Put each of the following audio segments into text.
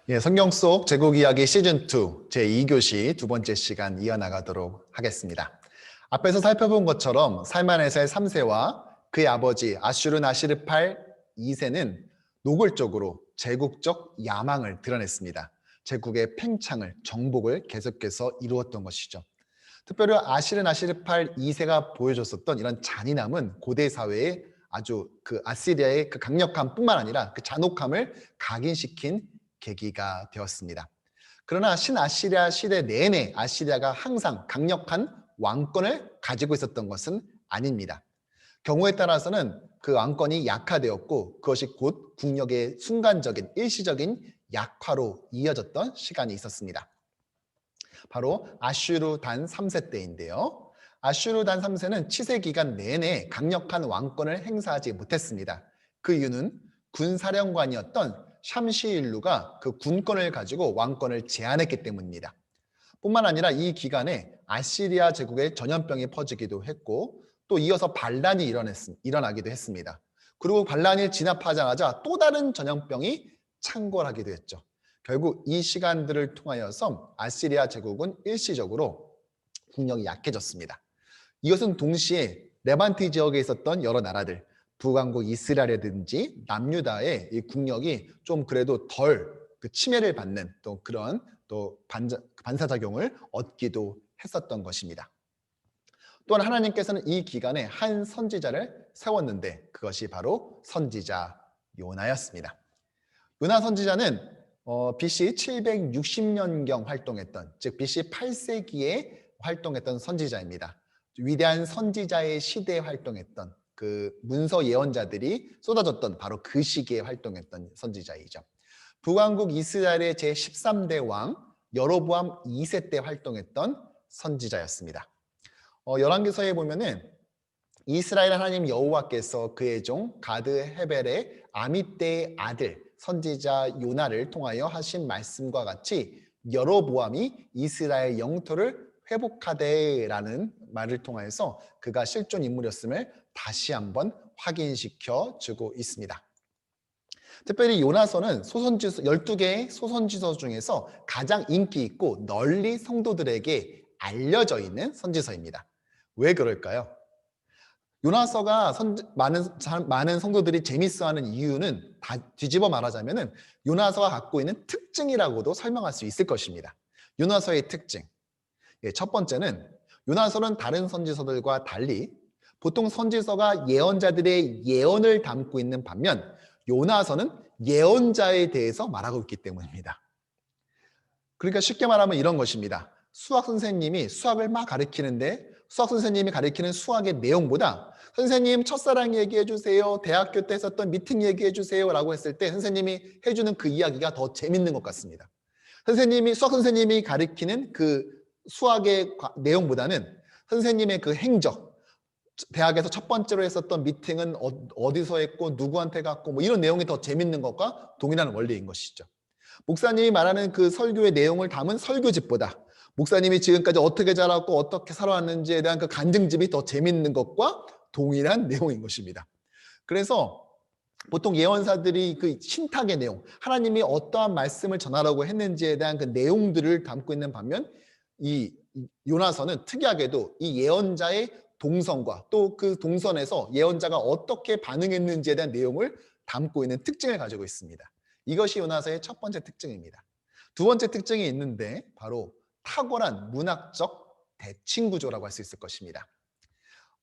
예, 성경 속 제국 이야기 시즌 2 제2교시 두 번째 시간 이어나가도록 하겠습니다. 앞에서 살펴본 것처럼 살만에서의 3세와 그의 아버지 아슈르나시르팔 2세는 노골적으로 제국적 야망을 드러냈습니다. 제국의 팽창을, 정복을 계속해서 이루었던 것이죠. 특별히 아슈르나시르팔 2세가 보여줬었던 이런 잔인함은 고대 사회에 아주 그 아시리아의 그 강력함 뿐만 아니라 그 잔혹함을 각인시킨 계기가 되었습니다. 그러나 신아시리아 시대 내내 아시리아가 항상 강력한 왕권을 가지고 있었던 것은 아닙니다. 경우에 따라서는 그 왕권이 약화되었고 그것이 곧 국력의 순간적인 일시적인 약화로 이어졌던 시간이 있었습니다. 바로 아슈르단 3세 때인데요. 아슈르단 3세는 치세 기간 내내 강력한 왕권을 행사하지 못했습니다. 그 이유는 군사령관이었던 샴시일루가 그 군권을 가지고 왕권을 제한했기 때문입니다. 뿐만 아니라 이 기간에 아시리아 제국의 전염병이 퍼지기도 했고 또 이어서 반란이 일어나기도 했습니다. 그리고 반란이 진압하자마자 또 다른 전염병이 창궐하기도 했죠. 결국 이 시간들을 통하여서 아시리아 제국은 일시적으로 국력이 약해졌습니다. 이것은 동시에 레반트 지역에 있었던 여러 나라들, 북왕국 이스라엘이라든지 남유다의 이 국력이 좀 그래도 덜 그 침해를 받는 또 그런 또 반사작용을 얻기도 했었던 것입니다. 또한 하나님께서는 이 기간에 한 선지자를 세웠는데 그것이 바로 선지자 요나였습니다. 요나 선지자는 BC 760년경 활동했던, 즉 BC 8세기에 활동했던 선지자입니다. 위대한 선지자의 시대에 활동했던 그 문서 예언자들이 쏟아졌던 바로 그 시기에 활동했던 선지자이죠. 북왕국 이스라엘의 제13대 왕 여로보암 2세 때 활동했던 선지자였습니다. 열왕기서에 보면은 이스라엘 하나님 여호와께서 그의 종 가드 헤벨의 아미떼의 아들 선지자 요나를 통하여 하신 말씀과 같이 여로보암이 이스라엘 영토를 회복하되라는 말을 통해서 그가 실존 인물이었음을 다시 한번 확인시켜 주고 있습니다. 특별히 요나서는 12개의 소선지서 중에서 가장 인기 있고 널리 성도들에게 알려져 있는 선지서입니다. 왜 그럴까요? 요나서가 많은 성도들이 재밌어하는 이유는 다 뒤집어 말하자면 요나서가 갖고 있는 특징이라고도 설명할 수 있을 것입니다. 요나서의 특징. 첫 번째는 요나서는 다른 선지서들과 달리 보통 선지서가 예언자들의 예언을 담고 있는 반면 요나서는 예언자에 대해서 말하고 있기 때문입니다. 그러니까 쉽게 말하면 이런 것입니다. 수학 선생님이 수학을 막 가르치는데 수학 선생님이 가르치는 수학의 내용보다 선생님 첫사랑 얘기해 주세요. 대학교 때 했었던 미팅 얘기해 주세요. 라고 했을 때 선생님이 해주는 그 이야기가 더 재밌는 것 같습니다. 수학 선생님이 가르치는 그 수학의 내용보다는 선생님의 그 행적, 대학에서 첫 번째로 했었던 미팅은 어디서 했고 누구한테 갔고 뭐 이런 내용이 더 재밌는 것과 동일한 원리인 것이죠. 목사님이 말하는 그 설교의 내용을 담은 설교집보다 목사님이 지금까지 어떻게 자랐고 어떻게 살아왔는지에 대한 그 간증집이 더 재밌는 것과 동일한 내용인 것입니다. 그래서 보통 예언사들이 그 신탁의 내용, 하나님이 어떠한 말씀을 전하라고 했는지에 대한 그 내용들을 담고 있는 반면 이 요나서는 특이하게도 이 예언자의 동선과 또 그 동선에서 예언자가 어떻게 반응했는지에 대한 내용을 담고 있는 특징을 가지고 있습니다. 이것이 요나서의 첫 번째 특징입니다. 두 번째 특징이 있는데 바로 탁월한 문학적 대칭 구조라고 할 수 있을 것입니다.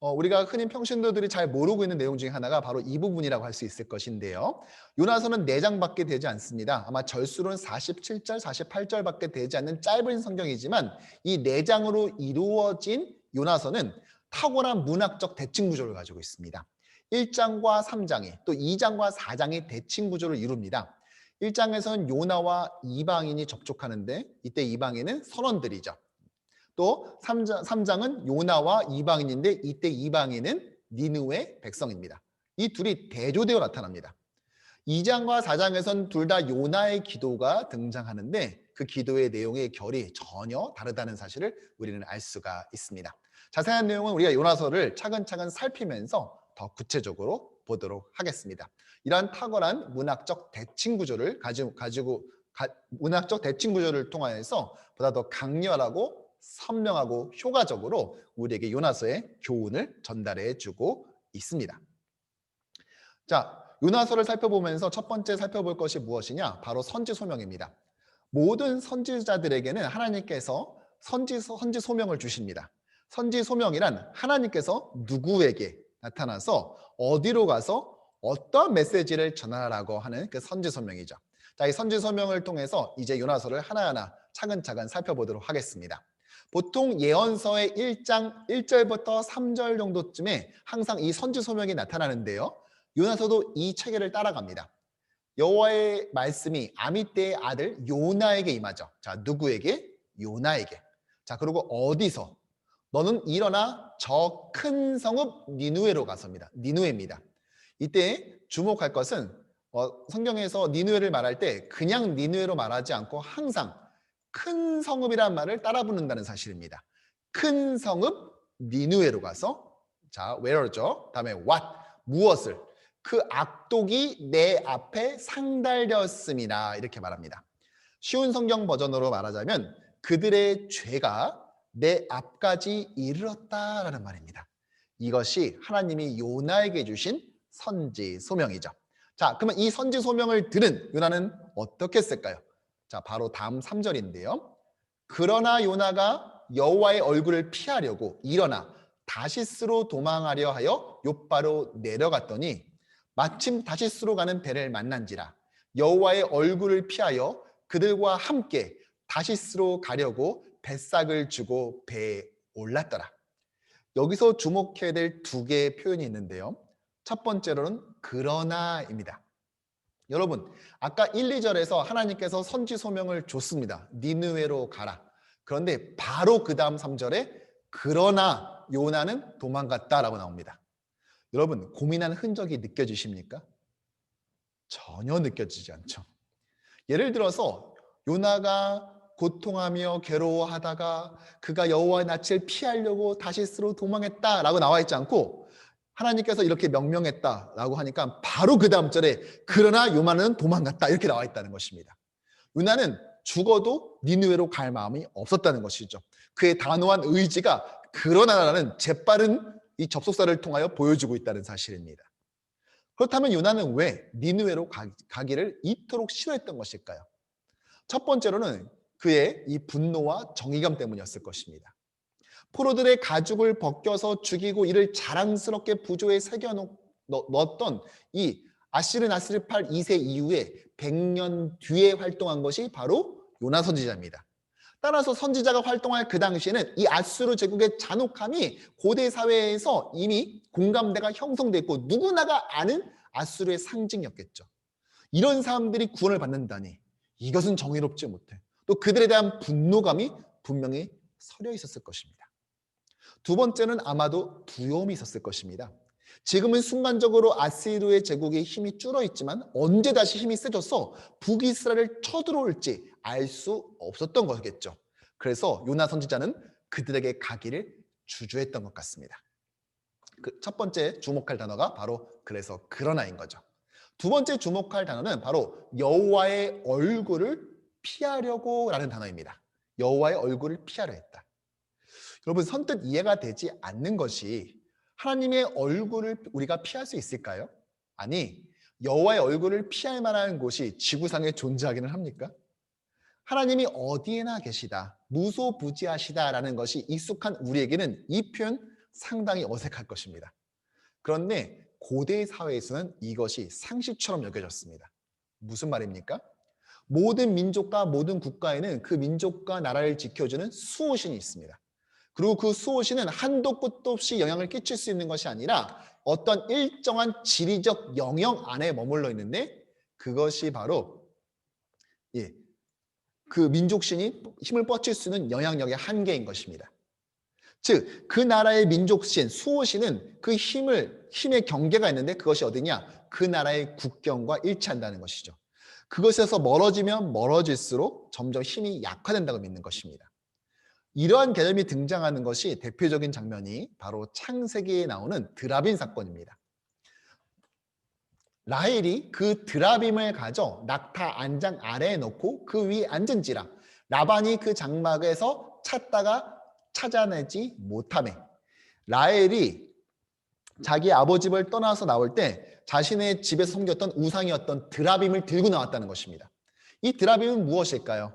우리가 흔히 평신도들이 잘 모르고 있는 내용 중에 하나가 바로 이 부분이라고 할 수 있을 것인데요. 요나서는 4장밖에 되지 않습니다. 아마 절수로는 47절, 48절밖에 되지 않는 짧은 성경이지만 이 4장으로 이루어진 요나서는 탁월한 문학적 대칭 구조를 가지고 있습니다. 1장과 3장이 또 2장과 4장이 대칭 구조를 이룹니다. 1장에서는 요나와 이방인이 접촉하는데 이때 이방인은 선원들이죠. 또 3장은 요나와 이방인인데 이때 이방인은 니느웨 백성입니다. 이 둘이 대조되어 나타납니다. 2장과 4장에선 둘 다 요나의 기도가 등장하는데 그 기도의 내용의 결이 전혀 다르다는 사실을 우리는 알 수가 있습니다. 자세한 내용은 우리가 요나서를 차근차근 살피면서 더 구체적으로 보도록 하겠습니다. 이러한 탁월한 문학적 대칭 구조를 가지고 문학적 대칭 구조를 통하여서 보다 더 강렬하고 선명하고 효과적으로 우리에게 요나서의 교훈을 전달해 주고 있습니다. 자, 요나서를 살펴보면서 첫 번째 살펴볼 것이 무엇이냐? 바로 선지 소명입니다. 모든 선지자들에게는 하나님께서 선지 소명을 주십니다. 선지 소명이란 하나님께서 누구에게 나타나서 어디로 가서 어떤 메시지를 전하라고 하는 그 선지 소명이죠. 자, 이 선지 소명을 통해서 이제 요나서를 하나하나 차근차근 살펴보도록 하겠습니다. 보통 예언서의 1장 1절부터 3절 정도쯤에 항상 이 선지 소명이 나타나는데요. 요나서도 이 체계를 따라갑니다. 여호와의 말씀이 아미떼의 아들 요나에게 임하죠. 자, 누구에게? 요나에게. 자, 그리고 어디서? 너는 일어나 저 큰 성읍 니누에로 가서입니다. 니누에입니다. 이때 주목할 것은 성경에서 니누에를 말할 때 그냥 니누에로 말하지 않고 항상 큰 성읍이라는 말을 따라 붙는다는 사실입니다. 큰 성읍 니누에로 가서 자, where죠? 다음에 what? 무엇을? 그 악독이 내 앞에 상달되었음이라 이렇게 말합니다. 쉬운 성경 버전으로 말하자면 그들의 죄가 내 앞까지 이르렀다라는 말입니다. 이것이 하나님이 요나에게 주신 선지 소명이죠. 자, 그러면 이 선지 소명을 들은 요나는 어떻게 했을까요? 자, 바로 다음 3절인데요. 그러나 요나가 여호와의 얼굴을 피하려고 일어나 다시스로 도망하려 하여 욥바로 내려갔더니 마침 다시스로 가는 배를 만난지라 여호와의 얼굴을 피하여 그들과 함께 다시스로 가려고 뱃삭을 주고 배에 올랐더라. 여기서 주목해야 될 두 개의 표현이 있는데요. 첫 번째로는 그러나입니다. 여러분, 아까 1, 2절에서 하나님께서 선지 소명을 줬습니다. 니느웨로 가라. 그런데 바로 그 다음 3절에 그러나 요나는 도망갔다라고 나옵니다. 여러분, 고민한 흔적이 느껴지십니까? 전혀 느껴지지 않죠. 예를 들어서 요나가 고통하며 괴로워하다가 그가 여호와의 낯을 피하려고 다시스로 도망했다라고 나와 있지 않고 하나님께서 이렇게 명령했다라고 하니까 바로 그 다음 절에 그러나 요나는 도망갔다 이렇게 나와 있다는 것입니다. 요나는 죽어도 니느웨로 갈 마음이 없었다는 것이죠. 그의 단호한 의지가 그러나라는 재빠른 이 접속사를 통하여 보여주고 있다는 사실입니다. 그렇다면 요나는 왜 니느웨로 가기를 이토록 싫어했던 것일까요? 첫 번째로는 그의 이 분노와 정의감 때문이었을 것입니다. 포로들의 가죽을 벗겨서 죽이고 이를 자랑스럽게 부조에 새겨 넣었던 이 아스르나스르팔 2세 이후에 100년 뒤에 활동한 것이 바로 요나 선지자입니다. 따라서 선지자가 활동할 그 당시에는 이 아수르 제국의 잔혹함이 고대 사회에서 이미 공감대가 형성됐고 누구나가 아는 아수르의 상징이었겠죠. 이런 사람들이 구원을 받는다니 이것은 정의롭지 못해. 또 그들에 대한 분노감이 분명히 서려 있었을 것입니다. 두 번째는 아마도 두려움이 있었을 것입니다. 지금은 순간적으로 아스리의 제국의 힘이 줄어 있지만 언제 다시 힘이 세져서 북이스라엘을 쳐들어올지 알 수 없었던 거겠죠. 그래서 요나 선지자는 그들에게 가기를 주저했던 것 같습니다. 그 첫 번째 주목할 단어가 바로 그래서 그러나인 거죠. 두 번째 주목할 단어는 바로 여호와의 얼굴을 피하려고 라는 단어입니다. 여호와의 얼굴을 피하려 했다. 여러분, 선뜻 이해가 되지 않는 것이 하나님의 얼굴을 우리가 피할 수 있을까요? 아니, 여호와의 얼굴을 피할 만한 곳이 지구상에 존재하기는 합니까? 하나님이 어디에나 계시다, 무소부지하시다라는 것이 익숙한 우리에게는 이 표현 상당히 어색할 것입니다. 그런데 고대 사회에서는 이것이 상식처럼 여겨졌습니다. 무슨 말입니까? 모든 민족과 모든 국가에는 그 민족과 나라를 지켜주는 수호신이 있습니다. 그리고 그 수호신은 한도 끝도 없이 영향을 끼칠 수 있는 것이 아니라 어떤 일정한 지리적 영역 안에 머물러 있는데 그것이 바로 그 민족신이 힘을 뻗칠 수 있는 영향력의 한계인 것입니다. 즉, 그 나라의 민족신, 수호신은 그 힘의 경계가 있는데 그것이 어디냐? 그 나라의 국경과 일치한다는 것이죠. 그것에서 멀어지면 멀어질수록 점점 힘이 약화된다고 믿는 것입니다. 이러한 개념이 등장하는 것이 대표적인 장면이 바로 창세기에 나오는 드라빈 사건입니다. 라헬이 그 드라빔을 가져 낙타 안장 아래에 넣고 그 위에 앉은지라 라반이 그 장막에서 찾다가 찾아내지 못하매. 라헬이 자기 아버지 집을 떠나서 나올 때 자신의 집에서 섬겼던 우상이었던 드라빔을 들고 나왔다는 것입니다. 이 드라빔은 무엇일까요?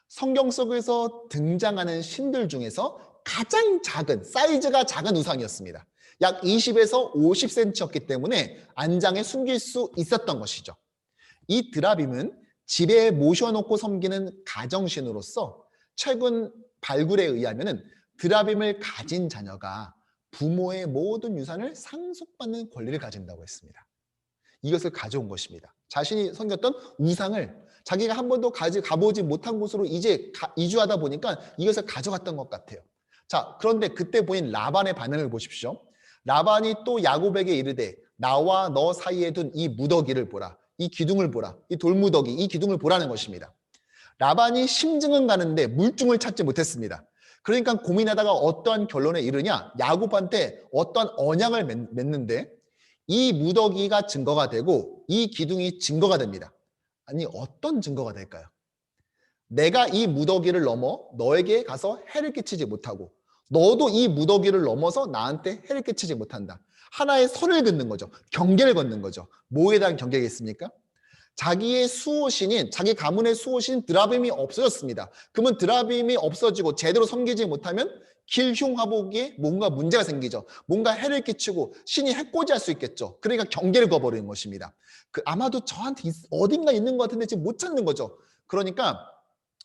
성경 속에서 등장하는 신들 중에서 가장 작은, 사이즈가 작은 우상이었습니다. 약 20에서 50cm였기 때문에 안장에 숨길 수 있었던 것이죠. 이 드라빔은 집에 모셔놓고 섬기는 가정신으로서 최근 발굴에 의하면 드라빔을 가진 자녀가 부모의 모든 유산을 상속받는 권리를 가진다고 했습니다. 이것을 가져온 것입니다. 자신이 섬겼던 우상을 자기가 한 번도 가보지 못한 곳으로 이제 이주하다 보니까 이것을 가져갔던 것 같아요. 자, 그런데 그때 보인 라반의 반응을 보십시오. 라반이 또 야곱에게 이르되 나와 너 사이에 둔 이 무더기를 보라. 이 기둥을 보라. 이 돌무더기, 이 기둥을 보라는 것입니다. 라반이 심증은 가는데 물증을 찾지 못했습니다. 그러니까 고민하다가 어떠한 결론에 이르냐? 야곱한테 어떠한 언약을 맺는데 이 무더기가 증거가 되고 이 기둥이 증거가 됩니다. 아니, 어떤 증거가 될까요? 내가 이 무더기를 넘어 너에게 가서 해를 끼치지 못하고 너도 이 무더기를 넘어서 나한테 해를 끼치지 못한다. 하나의 선을 긋는 거죠. 경계를 걷는 거죠. 뭐에 대한 경계겠습니까? 자기의 수호신인, 자기 가문의 수호신 드라빔이 없어졌습니다. 그러면 드라빔이 없어지고 제대로 섬기지 못하면 길흉화복에 뭔가 문제가 생기죠. 뭔가 해를 끼치고 신이 해코지할 수 있겠죠. 그러니까 경계를 거버리는 것입니다. 아마도 저한테 어딘가 있는 것 같은데 지금 못 찾는 거죠. 그러니까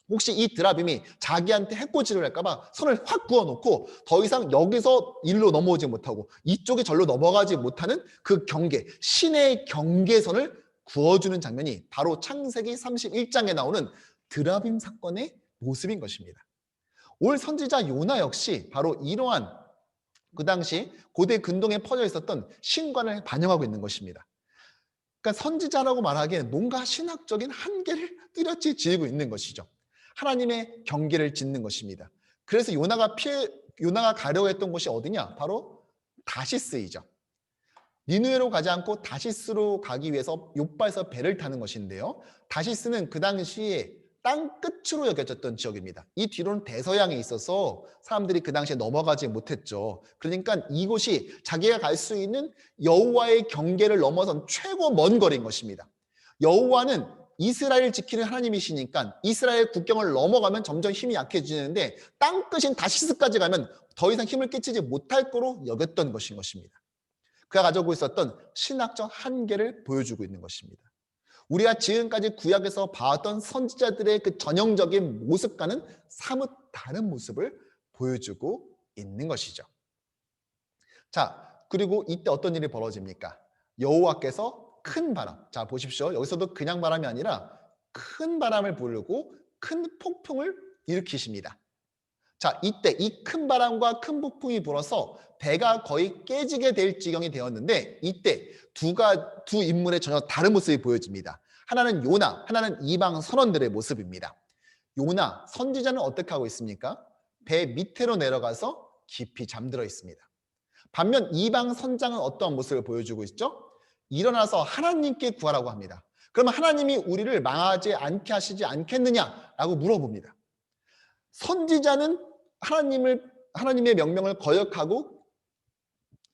혹시 이 드라빔이 자기한테 해코지를 할까봐 선을 확 그어놓고 더 이상 여기서 일로 넘어오지 못하고 이쪽에 절로 넘어가지 못하는 그 경계, 신의 경계선을 구워주는 장면이 바로 창세기 31장에 나오는 드라빔 사건의 모습인 것입니다. 올 선지자 요나 역시 바로 이러한 그 당시 고대 근동에 퍼져 있었던 신관을 반영하고 있는 것입니다. 그러니까 선지자라고 말하기에는 뭔가 신학적인 한계를 뚜렷이 지고 있는 것이죠. 하나님의 경계를 짓는 것입니다. 그래서 요나가 가려고 했던 곳이 어디냐? 바로 다시스이죠. 니느웨로 가지 않고 다시스로 가기 위해서 욥바에서 배를 타는 것인데요. 다시스는 그 당시에 땅 끝으로 여겨졌던 지역입니다. 이 뒤로는 대서양에 있어서 사람들이 그 당시에 넘어가지 못했죠. 그러니까 이곳이 자기가 갈 수 있는 여호와의 경계를 넘어선 최고 먼 거리인 것입니다. 여호와는 이스라엘 지키는 하나님이시니까 이스라엘 국경을 넘어가면 점점 힘이 약해지는데 땅 끝인 다시스까지 가면 더 이상 힘을 끼치지 못할 거로 여겼던 것인 것입니다. 그가 가지고 있었던 신학적 한계를 보여주고 있는 것입니다. 우리가 지금까지 구약에서 봐왔던 선지자들의 그 전형적인 모습과는 사뭇 다른 모습을 보여주고 있는 것이죠. 자, 그리고 이때 어떤 일이 벌어집니까? 여호와께서 큰 바람, 자 보십시오. 여기서도 그냥 바람이 아니라 큰 바람을 부르고 큰 폭풍을 일으키십니다. 자, 이때 이 큰 바람과 큰 폭풍이 불어서 배가 거의 깨지게 될 지경이 되었는데 이때 두 인물의 전혀 다른 모습이 보여집니다. 하나는 요나, 하나는 이방 선원들의 모습입니다. 요나, 선지자는 어떻게 하고 있습니까? 배 밑으로 내려가서 깊이 잠들어 있습니다. 반면 이방 선장은 어떠한 모습을 보여주고 있죠? 일어나서 하나님께 구하라고 합니다. 그러면 하나님이 우리를 망하지 않게 하시지 않겠느냐라고 물어봅니다. 선지자는 하나님의 명령을 거역하고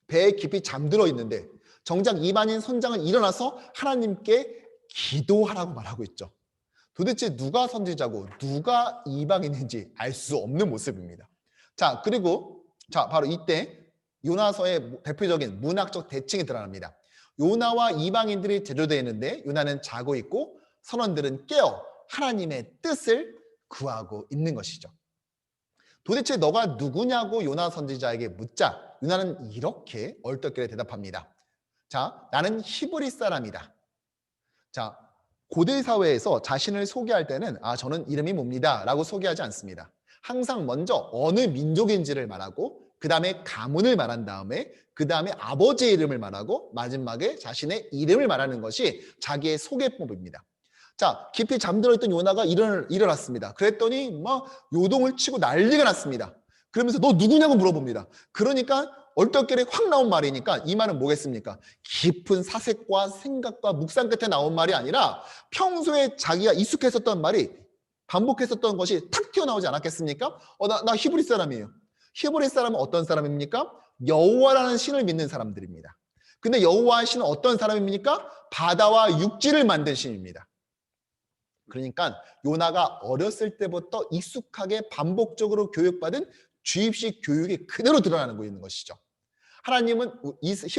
배에 깊이 잠들어 있는데 정작 이방인 선장은 일어나서 하나님께 기도하라고 말하고 있죠. 도대체 누가 선지자고 누가 이방인인지 알 수 없는 모습입니다. 자, 그리고 바로 이때 요나서의 대표적인 문학적 대칭이 드러납니다. 요나와 이방인들이 대조되어 있는데 요나는 자고 있고 선원들은 깨어 하나님의 뜻을 구하고 있는 것이죠. 도대체 너가 누구냐고 요나 선지자에게 묻자 요나는 이렇게 얼떨결에 대답합니다. 자, 나는 히브리 사람이다. 자, 고대 사회에서 자신을 소개할 때는 저는 이름이 뭡니다 라고 소개하지 않습니다. 항상 먼저 어느 민족인지를 말하고 그 다음에 가문을 말한 다음에 그 다음에 아버지의 이름을 말하고 마지막에 자신의 이름을 말하는 것이 자기의 소개법입니다. 자, 깊이 잠들어 있던 요나가 일어났습니다. 그랬더니 막 요동을 치고 난리가 났습니다. 그러면서 너 누구냐고 물어봅니다. 그러니까 얼떨결에 확 나온 말이니까 이 말은 뭐겠습니까? 깊은 사색과 생각과 묵상 끝에 나온 말이 아니라 평소에 자기가 익숙했었던 말이 반복했었던 것이 탁 튀어나오지 않았겠습니까? 나 히브리 사람이에요. 히브리 사람은 어떤 사람입니까? 여호와라는 신을 믿는 사람들입니다. 근데 여호와의 신은 어떤 사람입니까? 바다와 육지를 만든 신입니다. 그러니까 요나가 어렸을 때부터 익숙하게 반복적으로 교육받은 주입식 교육이 그대로 드러나고 있는 것이죠. 하나님은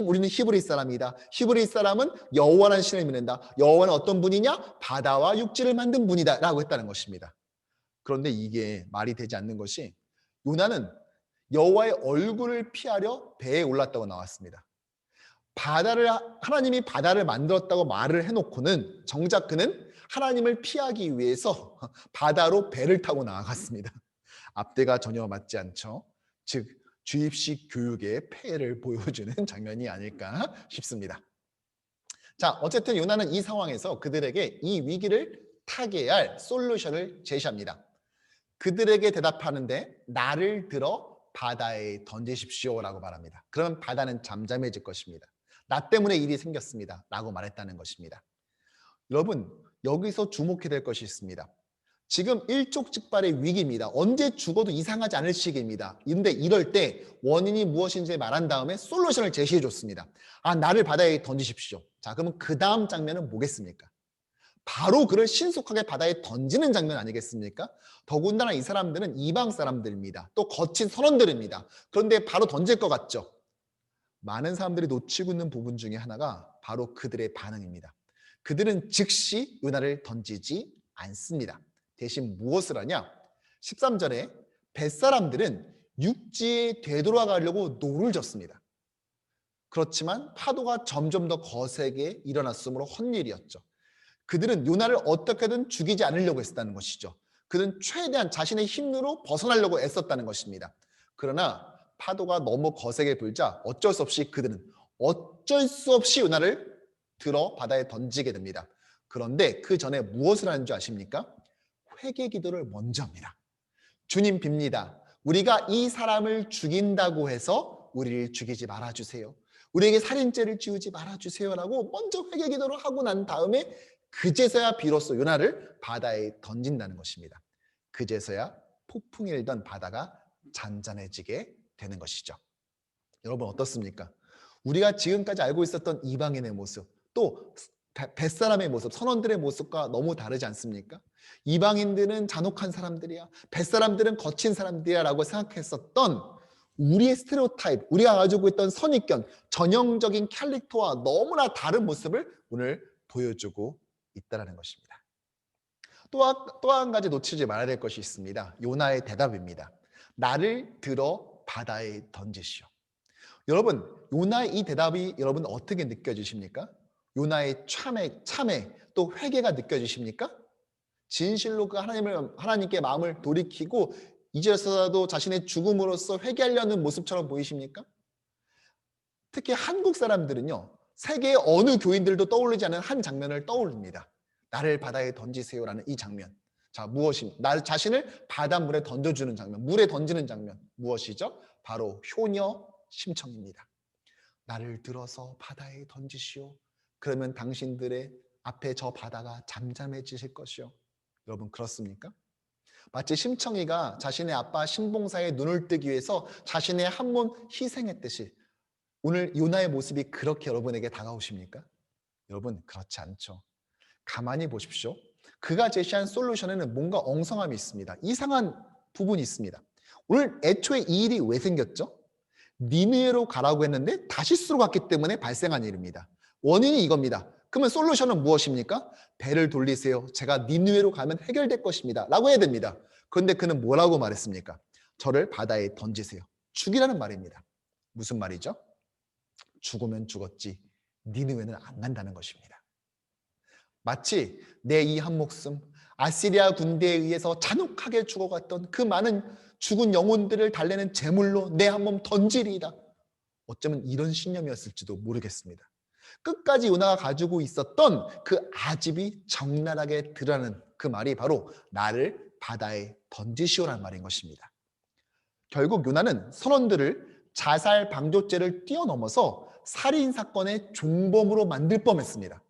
우리는 히브리 사람이다. 히브리 사람은 여호와라는 신을 믿는다. 여호와는 어떤 분이냐? 바다와 육지를 만든 분이다 라고 했다는 것입니다. 그런데 이게 말이 되지 않는 것이 요나는 여호와의 얼굴을 피하려 배에 올랐다고 나왔습니다. 하나님이 바다를 만들었다고 말을 해놓고는 정작 그는 하나님을 피하기 위해서 바다로 배를 타고 나아갔습니다. 앞뒤가 전혀 맞지 않죠. 즉 주입식 교육의 폐해를 보여주는 장면이 아닐까 싶습니다. 자, 어쨌든 요나는 이 상황에서 그들에게 이 위기를 타개할 솔루션을 제시합니다. 그들에게 대답하는데 나를 들어 바다에 던지십시오라고 말합니다. 그러면 바다는 잠잠해질 것입니다. 나 때문에 일이 생겼습니다 라고 말했다는 것입니다. 여러분, 여기서 주목해야 될 것이 있습니다. 지금 일촉즉발의 위기입니다. 언제 죽어도 이상하지 않을 시기입니다. 그런데 이럴 때 원인이 무엇인지 말한 다음에 솔루션을 제시해 줬습니다. 나를 바다에 던지십시오. 자, 그러면 그 다음 장면은 뭐겠습니까? 바로 그를 신속하게 바다에 던지는 장면 아니겠습니까? 더군다나 이 사람들은 이방 사람들입니다. 또 거친 선원들입니다. 그런데 바로 던질 것 같죠? 많은 사람들이 놓치고 있는 부분 중에 하나가 바로 그들의 반응입니다. 그들은 즉시 요나를 던지지 않습니다. 대신 무엇을 하냐? 13절에 벳사람들은 육지에 되돌아가려고 노를 졌습니다. 그렇지만 파도가 점점 더 거세게 일어났으므로 헛일이었죠. 그들은 요나를 어떻게든 죽이지 않으려고 했다는 것이죠. 그들은 최대한 자신의 힘으로 벗어나려고 애썼다는 것입니다. 그러나 파도가 너무 거세게 불자 어쩔 수 없이 그들은 어쩔 수 없이 요나를 들어 바다에 던지게 됩니다. 그런데 그 전에 무엇을 하는 줄 아십니까? 회개 기도를 먼저 합니다. 주님 빕니다. 우리가 이 사람을 죽인다고 해서 우리를 죽이지 말아주세요. 우리에게 살인죄를 지우지 말아주세요라고 먼저 회개 기도를 하고 난 다음에 그제서야 비로소 요나를 바다에 던진다는 것입니다. 그제서야 폭풍이 일던 바다가 잔잔해지게 되는 것이죠. 여러분 어떻습니까? 우리가 지금까지 알고 있었던 이방인의 모습, 또 벳사람의 모습, 선원들의 모습과 너무 다르지 않습니까? 이방인들은 잔혹한 사람들이야, 벳사람들은 거친 사람들이야 라고 생각했었던 우리의 스테레오타입, 우리가 가지고 있던 선입견, 전형적인 캐릭터와 너무나 다른 모습을 오늘 보여주고 있다는 것입니다. 또 한 가지 놓치지 말아야 될 것이 있습니다. 요나의 대답입니다. 나를 들어 바다에 던지시오. 여러분, 요나의 이 대답이 여러분 어떻게 느껴지십니까? 요나의 참회, 또 회개가 느껴지십니까? 진실로 그 하나님께 마음을 돌이키고 이제서라도 자신의 죽음으로써 회개하려는 모습처럼 보이십니까? 특히 한국 사람들은요, 세계의 어느 교인들도 떠올리지 않은 한 장면을 떠올립니다. 나를 바다에 던지세요라는 이 장면. 자, 나 자신을 바닷물에 던져주는 장면, 물에 던지는 장면. 무엇이죠? 바로 효녀 심청입니다. 나를 들어서 바다에 던지시오. 그러면 당신들의 앞에 저 바다가 잠잠해지실 것이요. 여러분 그렇습니까? 마치 심청이가 자신의 아빠 신봉사의 눈을 뜨기 위해서 자신의 한 몸 희생했듯이 오늘 요나의 모습이 그렇게 여러분에게 다가오십니까? 여러분 그렇지 않죠. 가만히 보십시오. 그가 제시한 솔루션에는 뭔가 엉성함이 있습니다. 이상한 부분이 있습니다. 오늘 애초에 이 일이 왜 생겼죠? 니느웨로 가라고 했는데 다시스로 갔기 때문에 발생한 일입니다. 원인이 이겁니다. 그러면 솔루션은 무엇입니까? 배를 돌리세요. 제가 니느웨로 가면 해결될 것입니다. 라고 해야 됩니다. 그런데 그는 뭐라고 말했습니까? 저를 바다에 던지세요. 죽이라는 말입니다. 무슨 말이죠? 죽으면 죽었지 니느웨는 안 간다는 것입니다. 마치 내 이 한 목숨 아시리아 군대에 의해서 잔혹하게 죽어갔던 그 많은 죽은 영혼들을 달래는 제물로 내 한 몸 던지리이다. 어쩌면 이런 신념이었을지도 모르겠습니다. 끝까지 요나가 가지고 있었던 그 아집이 적나라하게 드러나는 그 말이 바로 나를 바다에 던지시오라는 말인 것입니다. 결국 요나는 선원들을 자살 방조죄를 뛰어넘어서 살인 사건의 종범으로 만들 뻔했습니다.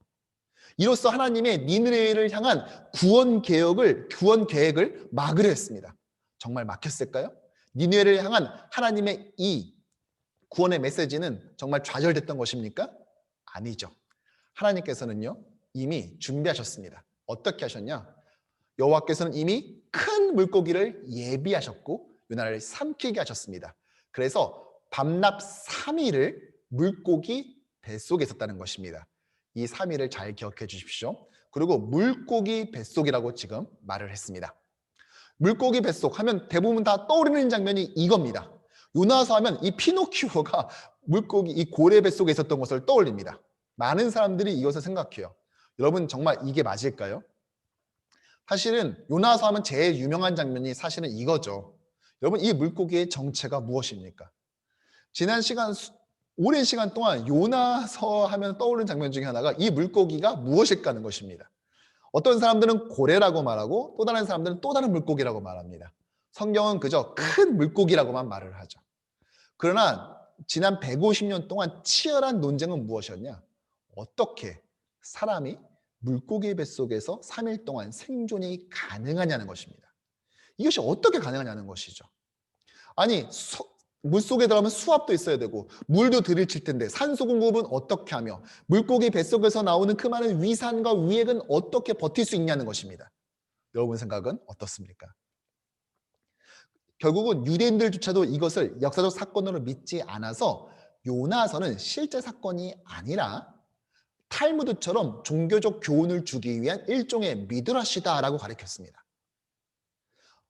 이로써 하나님의 니느웨를 향한 구원 계획을 막으려 했습니다. 정말 막혔을까요? 니느웨를 향한 하나님의 이 구원의 메시지는 정말 좌절됐던 것입니까? 아니죠. 하나님께서는요, 이미 준비하셨습니다. 어떻게 하셨냐? 여호와께서는 이미 큰 물고기를 예비하셨고 요나를 삼키게 하셨습니다. 그래서 밤낮 3일을 물고기 뱃속에 있었다는 것입니다. 이 3일을 잘 기억해 주십시오. 그리고 물고기 뱃속이라고 지금 말을 했습니다. 물고기 뱃속 하면 대부분 다 떠오르는 장면이 이겁니다. 요나서 하면 이 피노키오가 물고기 이 고래 뱃속에 있었던 것을 떠올립니다. 많은 사람들이 이것을 생각해요. 여러분 정말 이게 맞을까요? 사실은 요나서 하면 제일 유명한 장면이 사실은 이거죠. 여러분 이 물고기의 정체가 무엇입니까? 지난 시간 오랜 시간 동안 요나서 하면 떠오르는 장면 중에 하나가 이 물고기가 무엇일까 하는 것입니다. 어떤 사람들은 고래라고 말하고 또 다른 사람들은 또 다른 물고기라고 말합니다. 성경은 그저 큰 물고기라고만 말을 하죠. 그러나 지난 150년 동안 치열한 논쟁은 무엇이었냐? 어떻게 사람이 물고기 뱃속에서 3일 동안 생존이 가능하냐는 것입니다. 이것이 어떻게 가능하냐는 것이죠. 아니 물속에 들어가면 수압도 있어야 되고 물도 들이칠 텐데 산소 공급은 어떻게 하며 물고기 뱃속에서 나오는 그 많은 위산과 위액은 어떻게 버틸 수 있냐는 것입니다. 여러분 생각은 어떻습니까? 결국은 유대인들조차도 이것을 역사적 사건으로 믿지 않아서 요나서는 실제 사건이 아니라 탈무드처럼 종교적 교훈을 주기 위한 일종의 미드라시다라고 가르쳤습니다.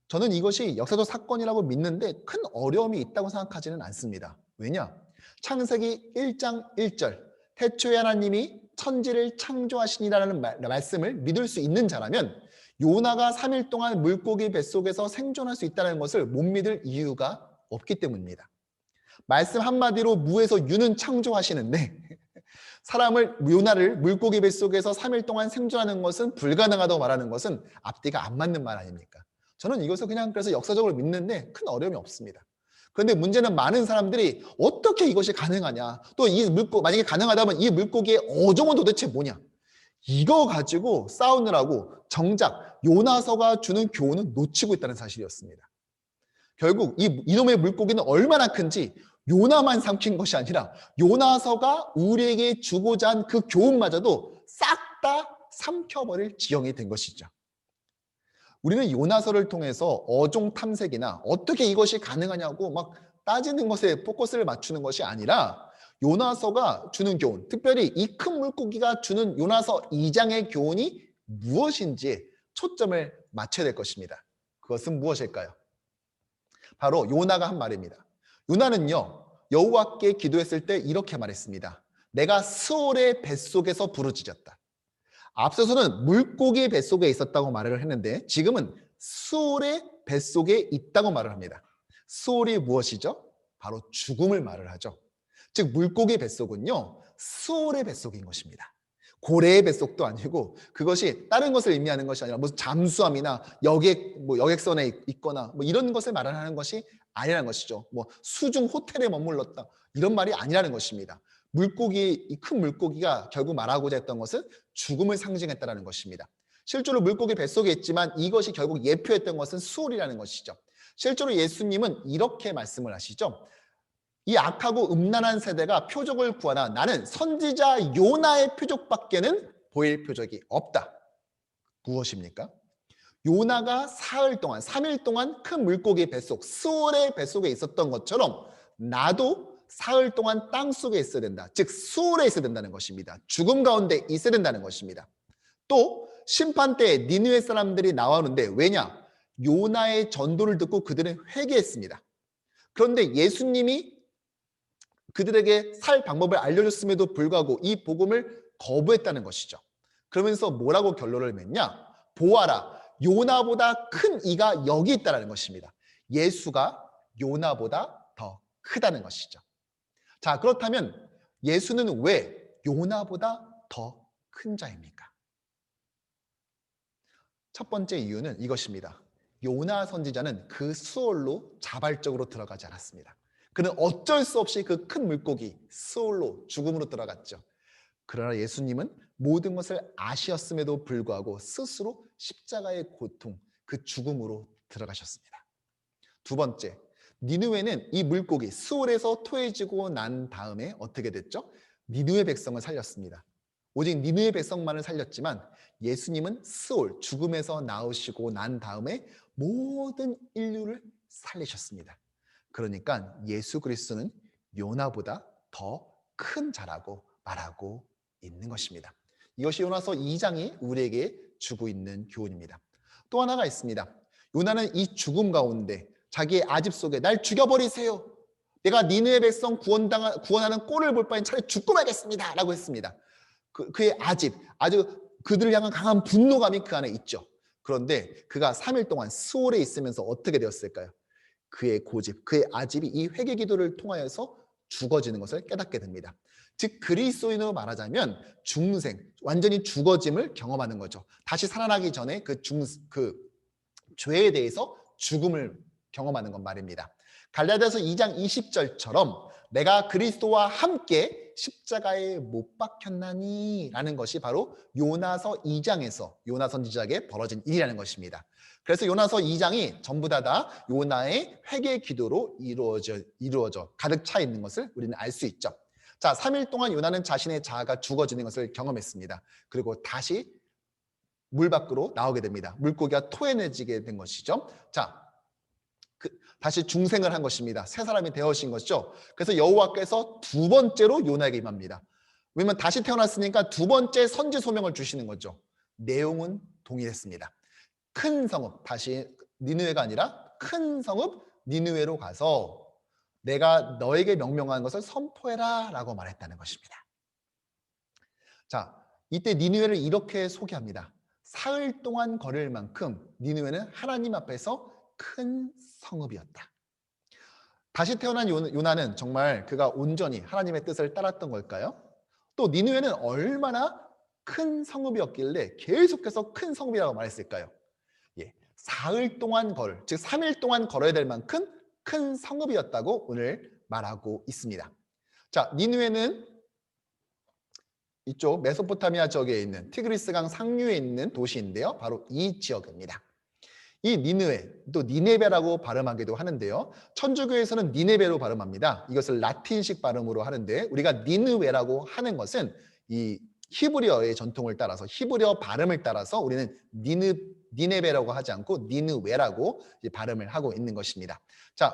저는 이것이 역사적 사건이라고 믿는데 큰 어려움이 있다고 생각하지는 않습니다. 왜냐? 창세기 1장 1절 태초에 하나님이 천지를 창조하시니라는 말씀을 믿을 수 있는 자라면 요나가 3일 동안 물고기 뱃속에서 생존할 수 있다는 것을 못 믿을 이유가 없기 때문입니다. 말씀 한마디로 무에서 유는 창조하시는데 사람을 요나를 물고기 뱃속에서 3일 동안 생존하는 것은 불가능하다고 말하는 것은 앞뒤가 안 맞는 말 아닙니까? 저는 이것을 그냥 그래서 역사적으로 믿는데 큰 어려움이 없습니다. 그런데 문제는 많은 사람들이 어떻게 이것이 가능하냐? 또 이 물고기 만약에 가능하다면 이 물고기의 어종은 도대체 뭐냐? 이거 가지고 싸우느라고 정작 요나서가 주는 교훈은 놓치고 있다는 사실이었습니다. 결국 이놈의 물고기는 얼마나 큰지 요나만 삼킨 것이 아니라 요나서가 우리에게 주고자 한 그 교훈마저도 싹 다 삼켜버릴 지경이 된 것이죠. 우리는 요나서를 통해서 어종 탐색이나 어떻게 이것이 가능하냐고 막 따지는 것에 포커스를 맞추는 것이 아니라 요나서가 주는 교훈, 특별히 이 큰 물고기가 주는 요나서 2장의 교훈이 무엇인지에 초점을 맞춰야 될 것입니다. 그것은 무엇일까요? 바로 요나가 한 말입니다. 요나는요, 여호와께 기도했을 때 이렇게 말했습니다. 내가 스올의 뱃속에서 부르짖었다. 앞서서는 물고기의 뱃속에 있었다고 말을 했는데 지금은 스올의 뱃속에 있다고 말을 합니다. 스올이 무엇이죠? 바로 죽음을 말을 하죠. 즉 물고기 뱃속은요, 스올의 뱃속인 것입니다. 고래의 뱃속도 아니고 그것이 다른 것을 의미하는 것이 아니라 무슨 잠수함이나 여객선에 있거나 이런 것을 말하는 것이 아니라는 것이죠. 수중 호텔에 머물렀다 이런 말이 아니라는 것입니다. 이 큰 물고기가 결국 말하고자 했던 것은 죽음을 상징했다는 것입니다. 실제로 물고기 뱃속에 있지만 이것이 결국 예표했던 것은 수올이라는 것이죠. 실제로 예수님은 이렇게 말씀을 하시죠. 이 악하고 음란한 세대가 표적을 구하나 나는 선지자 요나의 표적밖에는 보일 표적이 없다. 무엇입니까? 요나가 사흘 동안 3일 동안 큰 물고기 뱃속 스올의 뱃속에 있었던 것처럼 나도 사흘 동안 땅속에 있어야 된다. 즉 수올에 있어야 된다는 것입니다. 죽음 가운데 있어야 된다는 것입니다. 또 심판 때에 니느웨 사람들이 나오는데 왜냐? 요나의 전도를 듣고 그들은 회개했습니다. 그런데 예수님이 그들에게 살 방법을 알려줬음에도 불구하고 이 복음을 거부했다는 것이죠. 그러면서 뭐라고 결론을 맺냐? 보아라, 요나보다 큰 이가 여기 있다는 것입니다. 예수가 요나보다 더 크다는 것이죠. 자, 그렇다면 예수는 왜 요나보다 더 큰 자입니까? 첫 번째 이유는 이것입니다. 요나 선지자는 그 수월로 자발적으로 들어가지 않았습니다. 그는 어쩔 수 없이 그 큰 물고기 스올로 죽음으로 들어갔죠. 그러나 예수님은 모든 것을 아시었음에도 불구하고 스스로 십자가의 고통, 그 죽음으로 들어가셨습니다. 두 번째, 니느웨는 이 물고기 스올에서 토해지고 난 다음에 어떻게 됐죠? 니느웨 백성을 살렸습니다. 오직 니느웨 백성만을 살렸지만 예수님은 스올, 죽음에서 나오시고 난 다음에 모든 인류를 살리셨습니다. 그러니까 예수 그리스도는 요나보다 더 큰 자라고 말하고 있는 것입니다. 이것이 요나서 2장이 우리에게 주고 있는 교훈입니다. 또 하나가 있습니다. 요나는 이 죽음 가운데 자기의 아집 속에 날 죽여버리세요. 내가 니느웨 백성 구원하는 꼴을 볼 바엔 차라리 죽고 말겠습니다. 라고 했습니다. 그의 아집, 아주 그들을 향한 강한 분노감이 그 안에 있죠. 그런데 그가 3일 동안 스올에 있으면서 어떻게 되었을까요? 그의 고집, 그의 아집이 이 회개 기도를 통하여서 죽어지는 것을 깨닫게 됩니다. 즉 그리스도인으로 말하자면 중생, 완전히 죽어짐을 경험하는 거죠. 다시 살아나기 전에 그 죄에 대해서 죽음을 경험하는 건 말입니다. 갈라디아서 2장 20절처럼 내가 그리스도와 함께 십자가에 못 박혔나니 라는 것이 바로 요나서 2장에서 요나 선지자에게 벌어진 일이라는 것입니다. 그래서 요나서 2장이 전부 다 요나의 회개 기도로 이루어져 가득 차 있는 것을 우리는 알 수 있죠. 자, 3일 동안 요나는 자신의 자아가 죽어지는 것을 경험했습니다. 그리고 다시 물 밖으로 나오게 됩니다. 물고기가 토해내지게 된 것이죠. 자, 다시 중생을 한 것입니다. 새 사람이 되어진 것이죠. 그래서 여호와께서 두 번째로 요나에게 임합니다. 왜냐면 다시 태어났으니까 두 번째 선지 소명을 주시는 거죠. 내용은 동일했습니다. 큰 성읍, 다시 니느웨가 아니라 큰 성읍 니느웨로 가서 내가 너에게 명령한 것을 선포해라 라고 말했다는 것입니다. 자, 이때 니느웨를 이렇게 소개합니다. 사흘 동안 걸을 만큼 니느웨는 하나님 앞에서 큰 성읍이었다. 다시 태어난 요나는 정말 그가 온전히 하나님의 뜻을 따랐던 걸까요? 또 니느웨는 얼마나 큰 성읍이었길래 계속해서 큰 성읍이라고 말했을까요? 예, 사흘 동안 즉 3일 동안 걸어야 될 만큼 큰 성읍이었다고 오늘 말하고 있습니다. 자, 니느웨는 이쪽 메소포타미아 지역에 있는 티그리스강 상류에 있는 도시인데요. 바로 이 지역입니다. 이 니느웨, 또 니네베라고 발음하기도 하는데요. 천주교에서는 니네베로 발음합니다. 이것을 라틴식 발음으로 하는데 우리가 니느웨라고 하는 것은 이 히브리어의 전통을 따라서 히브리어 발음을 따라서 우리는 니네베라고 하지 않고 니느웨라고 발음을 하고 있는 것입니다. 자,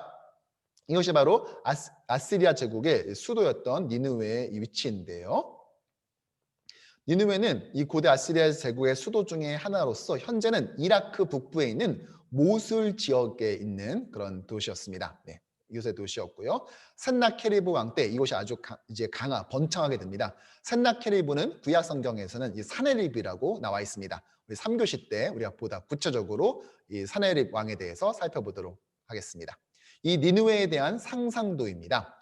이것이 바로 아시리아 제국의 수도였던 니느웨의 위치인데요. 니느웨는 이 고대 아시리아 제국의 수도 중에 하나로서 현재는 이라크 북부에 있는 모술 지역에 있는 그런 도시였습니다. 네, 이곳의 도시였고요. 센나케리브 왕 때 이곳이 아주 번창하게 됩니다. 센나케리브는 구약 성경에서는 이 사네립이라고 나와 있습니다. 우리 3교시 때 우리가 보다 구체적으로 이 사네립 왕에 대해서 살펴보도록 하겠습니다. 이 니느웨에 대한 상상도입니다.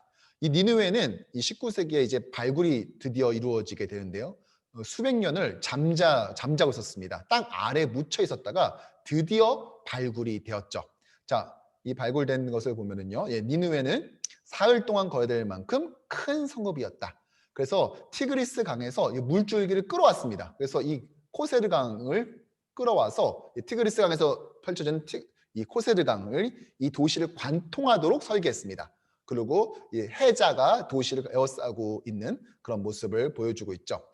이 니느웨는 이 19세기에 이제 발굴이 드디어 이루어지게 되는데요. 수백 년을 잠자고 있었습니다. 땅 아래 묻혀 있었다가 드디어 발굴이 되었죠. 자, 이 발굴된 것을 보면은요, 니느웨는 사흘 동안 걸어야 될 만큼 큰 성읍이었다. 그래서 티그리스 강에서 물줄기를 끌어왔습니다. 그래서 이 코세르 강을 끌어와서 티그리스 강에서 펼쳐진 이 코세르 강을 이 도시를 관통하도록 설계했습니다. 그리고 해자가 도시를 에워싸고 있는 그런 모습을 보여주고 있죠.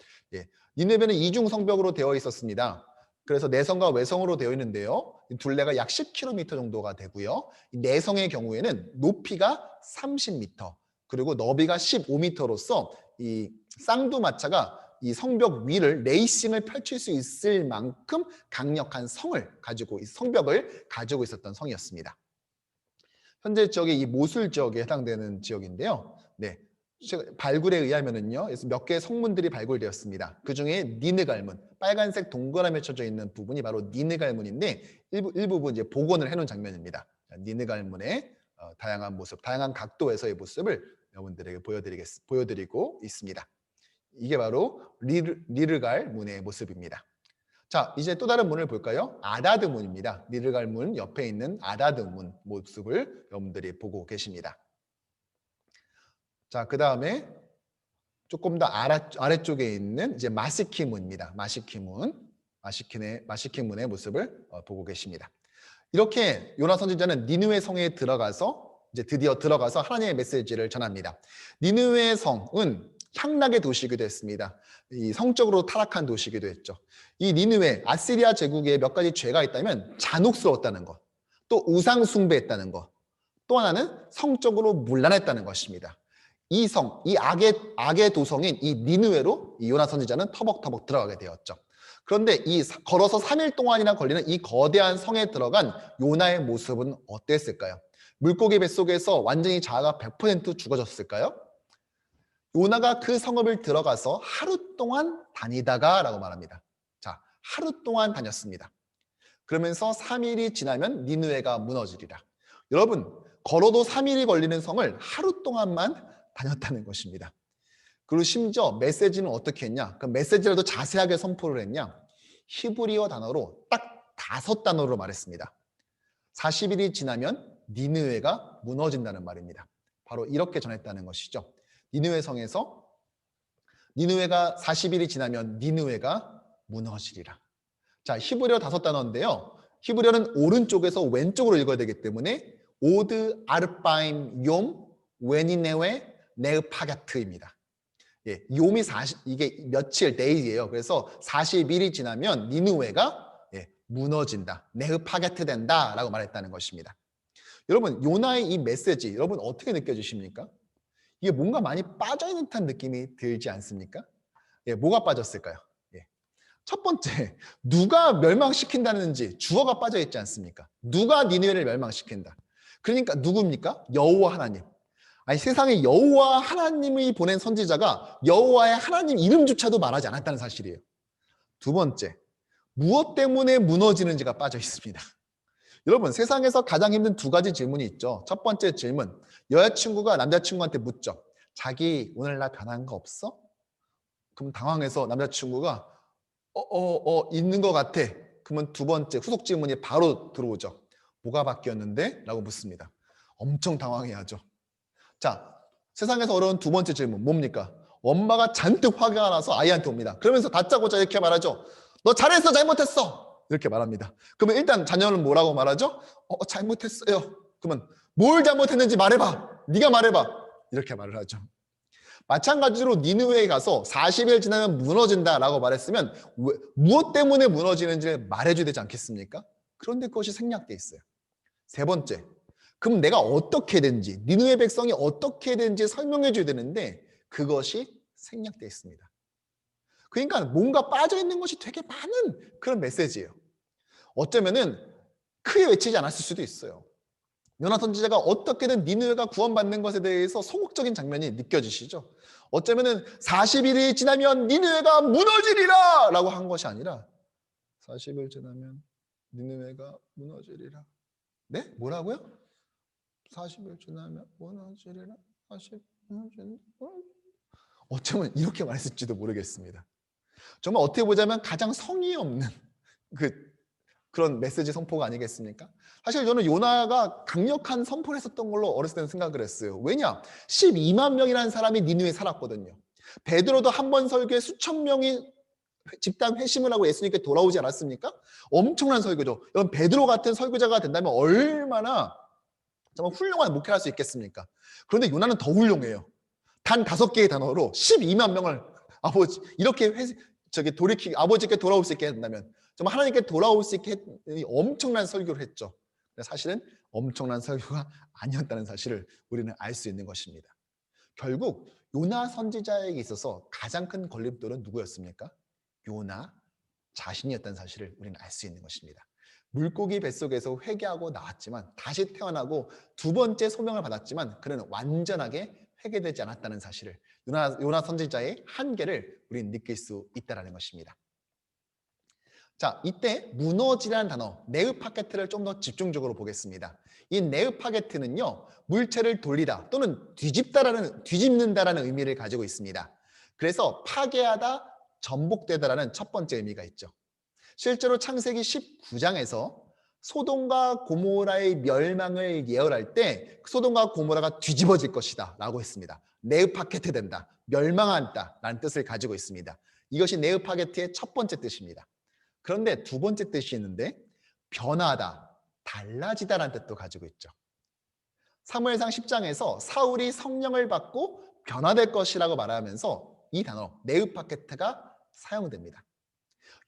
니느웨는 이중 성벽으로 되어 있었습니다. 그래서 내성과 외성으로 되어 있는데요. 둘레가 약 10km 정도가 되고요. 내성의 경우에는 높이가 30m, 그리고 너비가 15m로서 이 쌍두마차가 이 성벽 위를 레이싱을 펼칠 수 있을 만큼 강력한 성벽을 가지고 있었던 성이었습니다. 현재 지역이 이 모술 지역에 해당되는 지역인데요. 네, 발굴에 의하면은요, 몇 개의 성문들이 발굴되었습니다. 그 중에 니느갈문, 빨간색 동그라미 쳐져 있는 부분이 바로 니느갈문인데 일부분 이제 복원을 해놓은 장면입니다. 니느갈문의 다양한 모습, 다양한 각도에서의 모습을 여러분들에게 보여드리고 있습니다. 이게 바로 니르갈문의 모습입니다. 자, 이제 또 다른 문을 볼까요? 아다드문입니다. 니르갈문 옆에 있는 아다드문 모습을 여러분들이 보고 계십니다. 자, 그 다음에 조금 더 아래쪽에 있는 이제 마시키문입니다. 마시키문의 모습을 보고 계십니다. 이렇게 요나 선지자는 니느웨 성에 들어가서 이제 드디어 들어가서 하나님의 메시지를 전합니다. 니느웨 성은 향락의 도시이기도 했습니다. 이 성적으로 타락한 도시이기도 했죠. 이 니느웨 아시리아 제국에 몇 가지 죄가 있다면 잔혹스러웠다는 것, 또 우상 숭배했다는 것, 또 하나는 성적으로 문란했다는 것입니다. 이 성, 이 악의 도성인 이 니느웨로 이 요나 선지자는 터벅터벅 들어가게 되었죠. 그런데 이 걸어서 3일 동안이나 걸리는 이 거대한 성에 들어간 요나의 모습은 어땠을까요? 물고기 뱃속에서 완전히 자아가 100% 죽어졌을까요? 요나가 그 성읍을 들어가서 하루 동안 다니다가 라고 말합니다. 자, 하루 동안 다녔습니다. 그러면서 3일이 지나면 니느웨가 무너지리라. 여러분, 걸어도 3일이 걸리는 성을 하루 동안만 다녔다는 것입니다. 그리고 심지어 메시지는 어떻게 했냐? 그 메시지라도 자세하게 선포를 했냐? 히브리어 단어로 딱 5단어로 말했습니다. 40일이 지나면 니느웨가 무너진다는 말입니다. 바로 이렇게 전했다는 것이죠. 니느웨 성에서 니느웨가 40일이 지나면 니느웨가 무너지리라. 자, 히브리어 5단어인데요. 히브리어는 오른쪽에서 왼쪽으로 읽어야 되기 때문에 오드 아르바임 욤 웨니네웨 네으파게트입니다. 예, 욤이 이게 며칠 데이예요. 그래서 40일이 지나면 니느웨가 무너진다. 네으파게트 된다라고 말했다는 것입니다. 여러분, 요나의 이 메시지 여러분 어떻게 느껴지십니까? 이게 뭔가 많이 빠져있는 듯한 느낌이 들지 않습니까? 예, 뭐가 빠졌을까요? 예. 첫 번째, 누가 멸망시킨다는지 주어가 빠져있지 않습니까? 누가 니느웨를 멸망시킨다. 그러니까 누굽니까? 여호와 하나님. 아니, 세상에 여호와 하나님이 보낸 선지자가 여호와의 하나님 이름조차도 말하지 않았다는 사실이에요. 두 번째, 무엇 때문에 무너지는지가 빠져 있습니다. 여러분, 세상에서 가장 힘든 2가지 질문이 있죠. 첫 번째 질문, 여자친구가 남자친구한테 묻죠. 자기 오늘 나 변한 거 없어? 그럼 당황해서 남자친구가 있는 것 같아. 그러면 두 번째 후속 질문이 바로 들어오죠. 뭐가 바뀌었는데? 라고 묻습니다. 엄청 당황해야죠. 자, 세상에서 어려운 두 번째 질문 뭡니까? 엄마가 잔뜩 화가 나서 아이한테 옵니다. 그러면서 다짜고짜 이렇게 말하죠. 너 잘했어, 잘못했어? 이렇게 말합니다. 그러면 일단 자녀는 뭐라고 말하죠? 잘못했어요. 그러면 뭘 잘못했는지 말해봐. 네가 말해봐. 이렇게 말을 하죠. 마찬가지로 니느웨에 가서 40일 지나면 무너진다라고 말했으면 무엇 때문에 무너지는지를 말해줘야 되지 않겠습니까? 그런데 그것이 생략돼 있어요. 세 번째, 그럼 내가 어떻게 되는지, 니느웨 백성이 어떻게 되는지 설명해 줘야 되는데 그것이 생략돼 있습니다. 그러니까 뭔가 빠져있는 것이 되게 많은 그런 메시지예요. 어쩌면은 크게 외치지 않았을 수도 있어요. 요나 선지자가 어떻게든 니느웨가 구원받는 것에 대해서 소극적인 장면이 느껴지시죠? 어쩌면은 40일이 지나면 니느웨가 무너지리라 라고 한 것이 아니라 40일 지나면 니느웨가 무너지리라. 네? 뭐라고요? 40일 지나면 무너지리라. 40일 무너지리라. 어쩌면 이렇게 말했을지도 모르겠습니다. 정말 어떻게 보자면 가장 성의 없는 그런 메시지 선포가 아니겠습니까? 사실 저는 요나가 강력한 선포를 했었던 걸로 어렸을 때는 생각을 했어요. 왜냐? 12만 명이라는 사람이 니느웨에 살았거든요. 베드로도 한 번 설교에 수천 명이 집단 회심을 하고 예수님께 돌아오지 않았습니까? 엄청난 설교죠. 여러분, 베드로 같은 설교자가 된다면 얼마나 정말 훌륭한 목회를 할 수 있겠습니까? 그런데 요나는 더 훌륭해요. 단 5개의 단어로 12만 명을 이렇게 아버지께 돌아올 수 있게 한다면 정말 하나님께 돌아올 수 있게 엄청난 설교를 했죠. 사실은 엄청난 설교가 아니었다는 사실을 우리는 알 수 있는 것입니다. 결국 요나 선지자에게 있어서 가장 큰 걸림돌은 누구였습니까? 요나 자신이었다는 사실을 우리는 알 수 있는 것입니다. 물고기 뱃속에서 회개하고 나왔지만 다시 태어나고 두 번째 소명을 받았지만 그는 완전하게 회개되지 않았다는 사실을 요나 선지자의 한계를 우리는 느낄 수 있다는 것입니다. 자, 이때 무너지라는 단어 네으파게트를 좀 더 집중적으로 보겠습니다. 이 네으파게트는요, 물체를 돌리다 또는 뒤집는다라는 의미를 가지고 있습니다. 그래서 파괴하다, 전복되다라는 첫 번째 의미가 있죠. 실제로 창세기 19장에서 소돔과 고모라의 멸망을 예언할 때 소돔과 고모라가 뒤집어질 것이다 라고 했습니다. 네우파게트 된다, 멸망한다 라는 뜻을 가지고 있습니다. 이것이 네우파게트의 첫 번째 뜻입니다. 그런데 두 번째 뜻이 있는데 변하다, 달라지다라는 뜻도 가지고 있죠. 사무엘상 10장에서 사울이 성령을 받고 변화될 것이라고 말하면서 이 단어 네우파게트가 사용됩니다.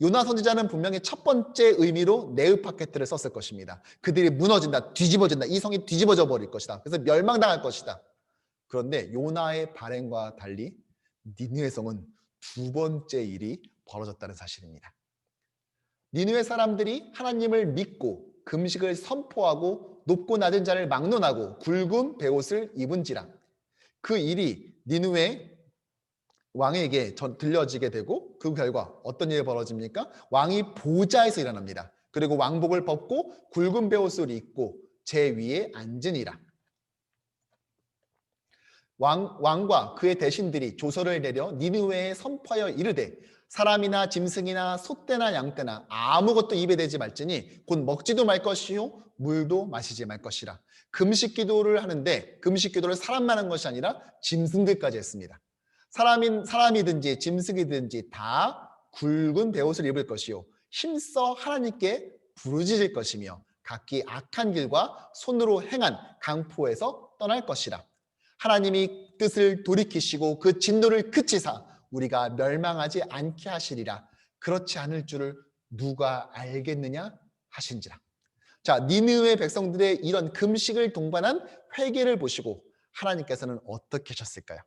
요나 선지자는 분명히 첫 번째 의미로 네우파게트를 썼을 것입니다. 그들이 무너진다, 뒤집어진다, 이 성이 뒤집어져 버릴 것이다, 그래서 멸망당할 것이다. 그런데 요나의 발행과 달리 니느웨 성은 두 번째 일이 벌어졌다는 사실입니다. 니느웨 사람들이 하나님을 믿고 금식을 선포하고 높고 낮은 자를 막론하고 굵은 베옷을 입은지라 그 일이 니느웨 왕에게 들려지게 되고 그 결과 어떤 일이 벌어집니까? 왕이 보좌에서 일어납니다. 그리고 왕복을 벗고 굵은 베옷을 입고 제 위에 앉으니라. 왕과 그의 대신들이 조서를 내려 니느웨에 선포하여 이르되 사람이나 짐승이나 소떼나 양떼나 아무것도 입에 대지 말지니 곧 먹지도 말 것이요 물도 마시지 말 것이라. 금식 기도를 하는데 금식 기도를 사람만 한 것이 아니라 짐승들까지 했습니다. 사람이든지 짐승이든지 다 굵은 베옷을 입을 것이요 힘써 하나님께 부르짖을 것이며 각기 악한 길과 손으로 행한 강포에서 떠날 것이라. 하나님이 뜻을 돌이키시고 그 진노를 그치사 우리가 멸망하지 않게 하시리라. 그렇지 않을 줄을 누가 알겠느냐 하신지라. 자, 니느웨 백성들의 이런 금식을 동반한 회개를 보시고 하나님께서는 어떻게 하셨을까요?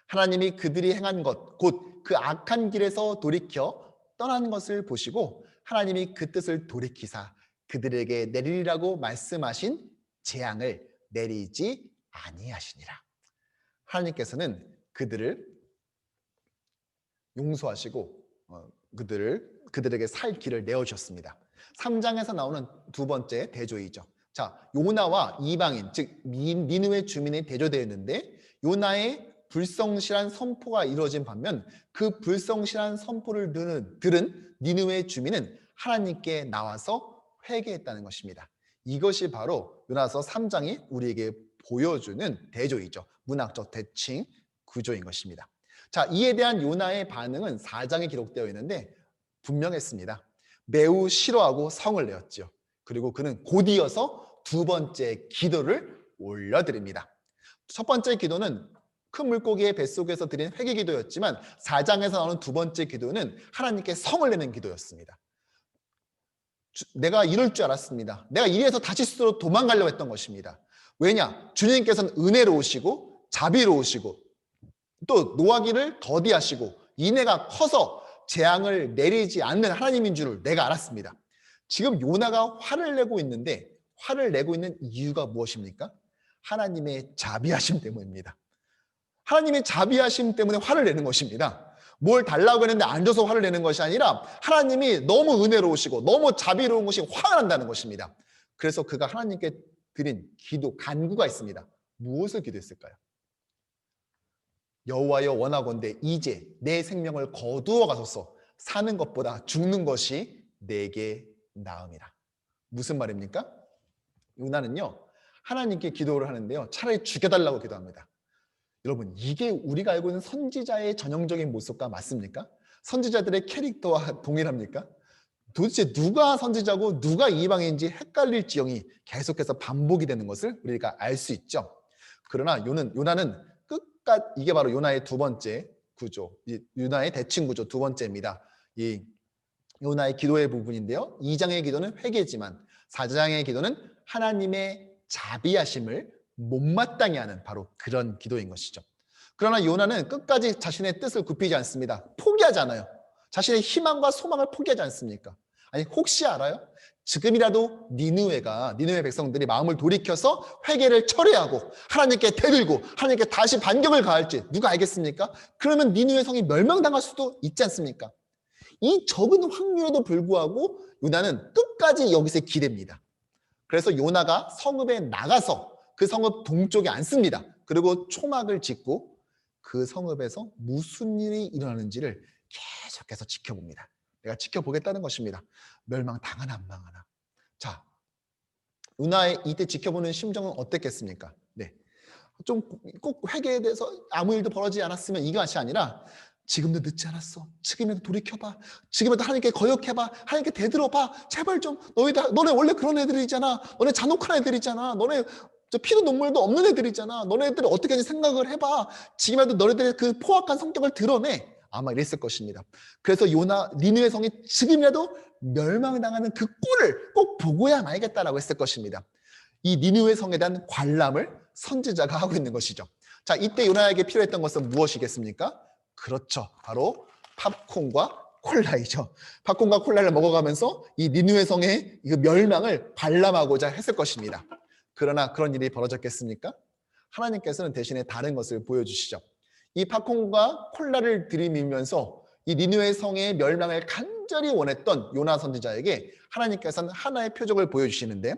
하나님이 그들이 행한 것, 곧 그 악한 길에서 돌이켜 떠난 것을 보시고 하나님이 그 뜻을 돌이키사 그들에게 내리리라고 말씀하신 재앙을 내리지 아니하시니라. 하나님께서는 그들을 용서하시고 그들에게 살 길을 내어주셨습니다. 3장에서 나오는 두 번째 대조이죠. 자, 요나와 이방인, 즉 니느웨 주민이 대조되어 있는데 요나의 불성실한 선포가 이루어진 반면 그 불성실한 선포를 들은 니느웨 주민은 하나님께 나와서 회개했다는 것입니다. 이것이 바로 요나서 3장이 우리에게 보여주는 대조이죠. 문학적 대칭 구조인 것입니다. 자, 이에 대한 요나의 반응은 4장에 기록되어 있는데 분명했습니다. 매우 싫어하고 성을 내었죠. 그리고 그는 곧이어서 두 번째 기도를 올려드립니다. 첫 번째 기도는 큰 물고기의 뱃속에서 드린 회개 기도였지만 4장에서 나오는 두 번째 기도는 하나님께 성을 내는 기도였습니다. 내가 이럴 줄 알았습니다. 내가 이래서 다시스로 도망가려고 했던 것입니다. 왜냐? 주님께서는 은혜로우시고 자비로우시고 또 노하기를 더디하시고 인애가 커서 재앙을 내리지 않는 하나님인 줄을 내가 알았습니다. 지금 요나가 화를 내고 있는데 화를 내고 있는 이유가 무엇입니까? 하나님의 자비하심 때문입니다. 하나님의 자비하심 때문에 화를 내는 것입니다. 뭘 달라고 했는데 안 줘서 화를 내는 것이 아니라 하나님이 너무 은혜로우시고 너무 자비로운 것이 화가 난다는 것입니다. 그래서 그가 하나님께 드린 기도, 간구가 있습니다. 무엇을 기도했을까요? 여호와여 원하건대 이제 내 생명을 거두어 가소서. 사는 것보다 죽는 것이 내게 나음이라. 무슨 말입니까? 요나는요 하나님께 기도를 하는데요 차라리 죽여달라고 기도합니다. 여러분, 이게 우리가 알고 있는 선지자의 전형적인 모습과 맞습니까? 선지자들의 캐릭터와 동일합니까? 도대체 누가 선지자고 누가 이방인지 헷갈릴지경이 계속해서 반복이 되는 것을 우리가 알 수 있죠. 그러나 요나는 끝까지, 이게 바로 요나의 두 번째 구조, 요나의 대칭 구조 두 번째입니다. 이 요나의 기도의 부분인데요. 2장의 기도는 회개지만 4장의 기도는 하나님의 자비하심을 못마땅히 하는 바로 그런 기도인 것이죠. 그러나 요나는 끝까지 자신의 뜻을 굽히지 않습니다. 포기하지 않아요. 자신의 희망과 소망을 포기하지 않습니까? 아니, 혹시 알아요? 지금이라도 니느웨 백성들이 마음을 돌이켜서 회개를 철회하고 하나님께 대들고 하나님께 다시 반격을 가할지 누가 알겠습니까? 그러면 니느웨 성이 멸망당할 수도 있지 않습니까? 이 적은 확률에도 불구하고 요나는 끝까지 여기서 기댑니다. 그래서 요나가 성읍에 나가서 그 성읍 동쪽에 앉습니다. 그리고 초막을 짓고 그 성읍에서 무슨 일이 일어나는지를 계속해서 지켜봅니다. 내가 지켜보겠다는 것입니다. 멸망당하나 안 망하나. 자, 요나의 이때 지켜보는 심정은 어땠겠습니까? 네, 좀 꼭 회개에 대해서 아무 일도 벌어지지 않았으면 이것이 아니라 지금도 늦지 않았어. 지금이라도 돌이켜봐. 지금이라도 하나님께 거역해봐. 하나님께 대들어봐. 제발 좀. 너네 원래 그런 애들이잖아. 너네 잔혹한 애들이잖아. 너네 피도 눈물도 없는 애들이잖아. 너네들이 어떻게든지 생각을 해봐. 지금이라도 너네들의 그 포악한 성격을 드러내. 아마 이랬을 것입니다. 그래서 니느웨 성이 지금이라도 멸망당하는 그 꼴을 꼭 보고야 말겠다라고 했을 것입니다. 이 니느웨 성에 대한 관람을 선지자가 하고 있는 것이죠. 자, 이때 요나에게 필요했던 것은 무엇이겠습니까? 그렇죠. 바로 팝콘과 콜라이죠. 팝콘과 콜라를 먹어가면서 이 니느웨 성의 멸망을 관람하고자 했을 것입니다. 그러나 그런 일이 벌어졌겠습니까? 하나님께서는 대신에 다른 것을 보여주시죠. 이 팝콘과 콜라를 들이밀면서 이 니느웨 성의 멸망을 간절히 원했던 요나 선지자에게 하나님께서는 하나의 표적을 보여주시는데,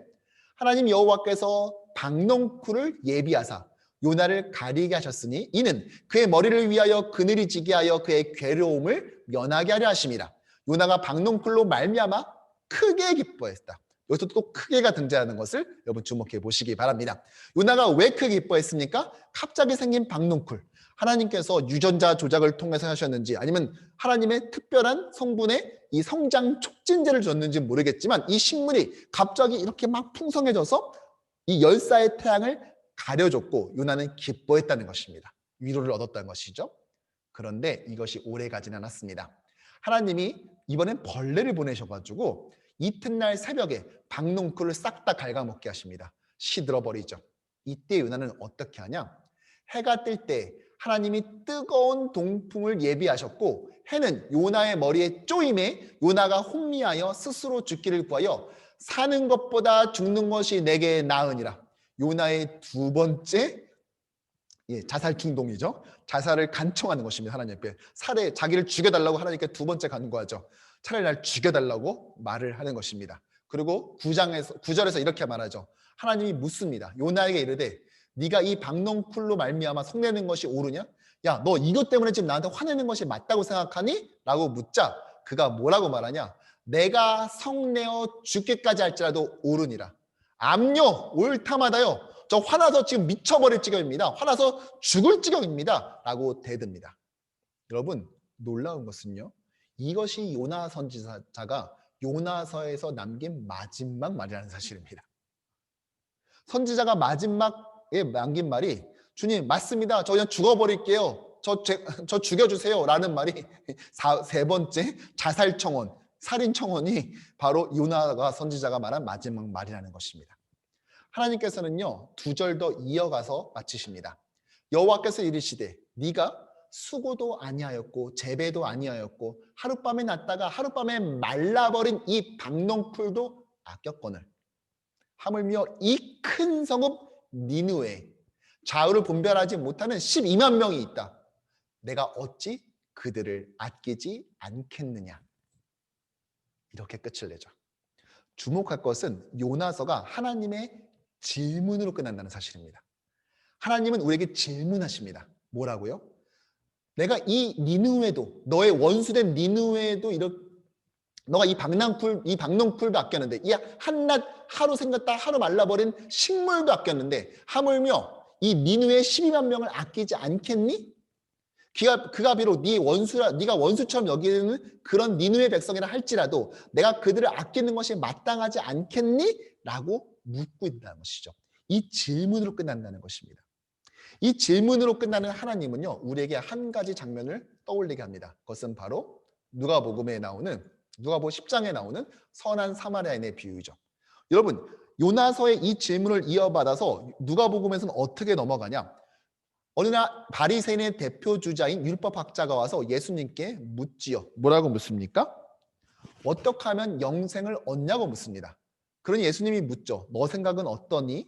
하나님 여호와께서 박넝쿨을 예비하사 요나를 가리게 하셨으니 이는 그의 머리를 위하여 그늘이 지게 하여 그의 괴로움을 면하게 하려 하심이라. 요나가 박넝쿨로 말미암아 크게 기뻐했다. 여기서 또 크게가 등장하는 것을 여러분 주목해 보시기 바랍니다. 요나가 왜 크게 기뻐했습니까? 갑자기 생긴 박넝쿨. 하나님께서 유전자 조작을 통해서 하셨는지, 아니면 하나님의 특별한 성분의 이 성장 촉진제를 줬는지 모르겠지만, 이 식물이 갑자기 이렇게 막 풍성해져서 이 열사의 태양을 가려줬고 요나는 기뻐했다는 것입니다. 위로를 얻었다는 것이죠. 그런데 이것이 오래 가지는 않았습니다. 하나님이 이번엔 벌레를 보내셔가지고 이튿날 새벽에 박농쿨을 싹 다 갉아먹게 하십니다. 시들어버리죠. 이때 요나는 어떻게 하냐? 해가 뜰 때 하나님이 뜨거운 동풍을 예비하셨고, 해는 요나의 머리에 쪼임에 요나가 혼미하여 스스로 죽기를 구하여 사는 것보다 죽는 것이 내게 나으니라. 요나의 두 번째 자살 충동이죠. 자살을 간청하는 것입니다. 하나님 앞에 자기를 죽여달라고 하나님께 두 번째 간구하죠. 차라리 날 죽여달라고 말을 하는 것입니다. 그리고 9절에서 이렇게 말하죠. 하나님이 묻습니다. 요나에게 이르되 네가 이 박넝쿨로 말미암아 성내는 것이 옳으냐? 야, 너 이것 때문에 지금 나한테 화내는 것이 맞다고 생각하니? 라고 묻자 그가 뭐라고 말하냐? 내가 성내어 죽기까지 할지라도 옳으니라. 암요, 옳다마다요. 저 화나서 지금 미쳐버릴 지경입니다. 화나서 죽을 지경입니다. 라고 대듭니다. 여러분, 놀라운 것은요, 이것이 요나 선지자가 요나서에서 남긴 마지막 말이라는 사실입니다. 선지자가 마지막에 남긴 말이 주님 맞습니다. 저 그냥 죽어버릴게요. 저 죽여주세요. 라는 말이 세 번째 자살 청원, 살인 청원이 바로 요나가 선지자가 말한 마지막 말이라는 것입니다. 하나님께서는요, 2절 더 이어가서 마치십니다. 여호와께서 이르시되 네가 수고도 아니하였고 재배도 아니하였고 하룻밤에 났다가 하룻밤에 말라버린 이 박넝쿨도 아꼈거늘 하물며 이 큰 성읍 니느웨 좌우를 분별하지 못하는 12만 명이 있다. 내가 어찌 그들을 아끼지 않겠느냐. 이렇게 끝을 내죠. 주목할 것은 요나서가 하나님의 질문으로 끝난다는 사실입니다. 하나님은 우리에게 질문하십니다. 뭐라고요? 내가 이 니느웨도, 너의 원수된 니느웨도 너가 이 박넝쿨도 아꼈는데, 이 한낮 하루 생겼다 하루 말라버린 식물도 아꼈는데 하물며 이 니느웨 12만 명을 아끼지 않겠니? 그가 비록 네가 원수처럼 여기는 그런 니느웨 백성이라 할지라도 내가 그들을 아끼는 것이 마땅하지 않겠니? 라고 묻고 있다는 것이죠. 이 질문으로 끝난다는 것입니다. 이 질문으로 끝나는 하나님은요, 우리에게 한 가지 장면을 떠올리게 합니다. 그것은 바로 누가복음 10장에 나오는 선한 사마리아인의 비유죠. 여러분, 요나서의 이 질문을 이어받아서 누가복음에서는 어떻게 넘어가냐? 어느 날 바리새인의 대표 주자인 율법학자가 와서 예수님께 묻지요. 뭐라고 묻습니까? 어떻게 하면 영생을 얻냐고 묻습니다. 그러니 예수님이 묻죠. 너 생각은 어떠니?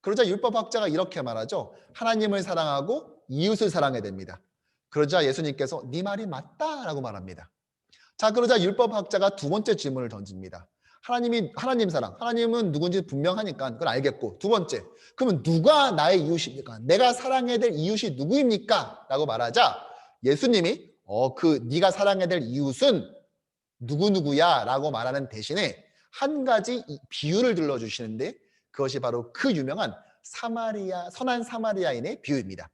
그러자 율법학자가 이렇게 말하죠. 하나님을 사랑하고 이웃을 사랑해야 됩니다. 그러자 예수님께서 네 말이 맞다라고 말합니다. 자, 그러자 율법학자가 두 번째 질문을 던집니다. 하나님 사랑, 하나님은 누군지 분명하니까 그걸 알겠고, 두 번째, 그러면 누가 나의 이웃입니까? 내가 사랑해야 될 이웃이 누구입니까? 라고 말하자 예수님이 네가 사랑해야 될 이웃은 누구누구야 라고 말하는 대신에 한 가지 비유를 들려주시는데, 그것이 바로 그 유명한 선한 사마리아인의 비유입니다.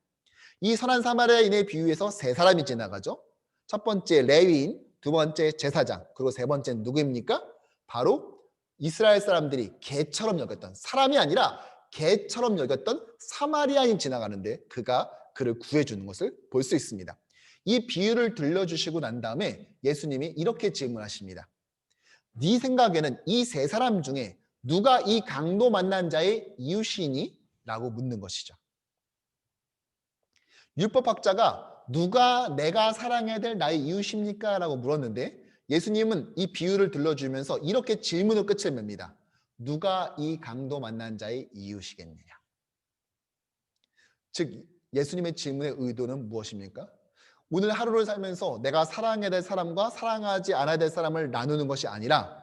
이 선한 사마리아인의 비유에서 세 사람이 지나가죠. 첫 번째 레위인, 두 번째 제사장, 그리고 세 번째는 누구입니까? 바로 이스라엘 사람들이 개처럼 여겼던, 사람이 아니라 개처럼 여겼던 사마리아인 지나가는데 그가 그를 구해주는 것을 볼 수 있습니다. 이 비유를 들려주시고 난 다음에 예수님이 이렇게 질문하십니다. 네 생각에는 이 세 사람 중에 누가 이 강도 만난 자의 이웃이니? 라고 묻는 것이죠. 율법학자가 누가 내가 사랑해야 될 나의 이웃입니까? 라고 물었는데 예수님은 이 비유를 들려주면서 이렇게 질문을 끝을 맵니다. 누가 이 강도 만난 자의 이웃이겠느냐? 즉 예수님의 질문의 의도는 무엇입니까? 오늘 하루를 살면서 내가 사랑해야 될 사람과 사랑하지 않아야 될 사람을 나누는 것이 아니라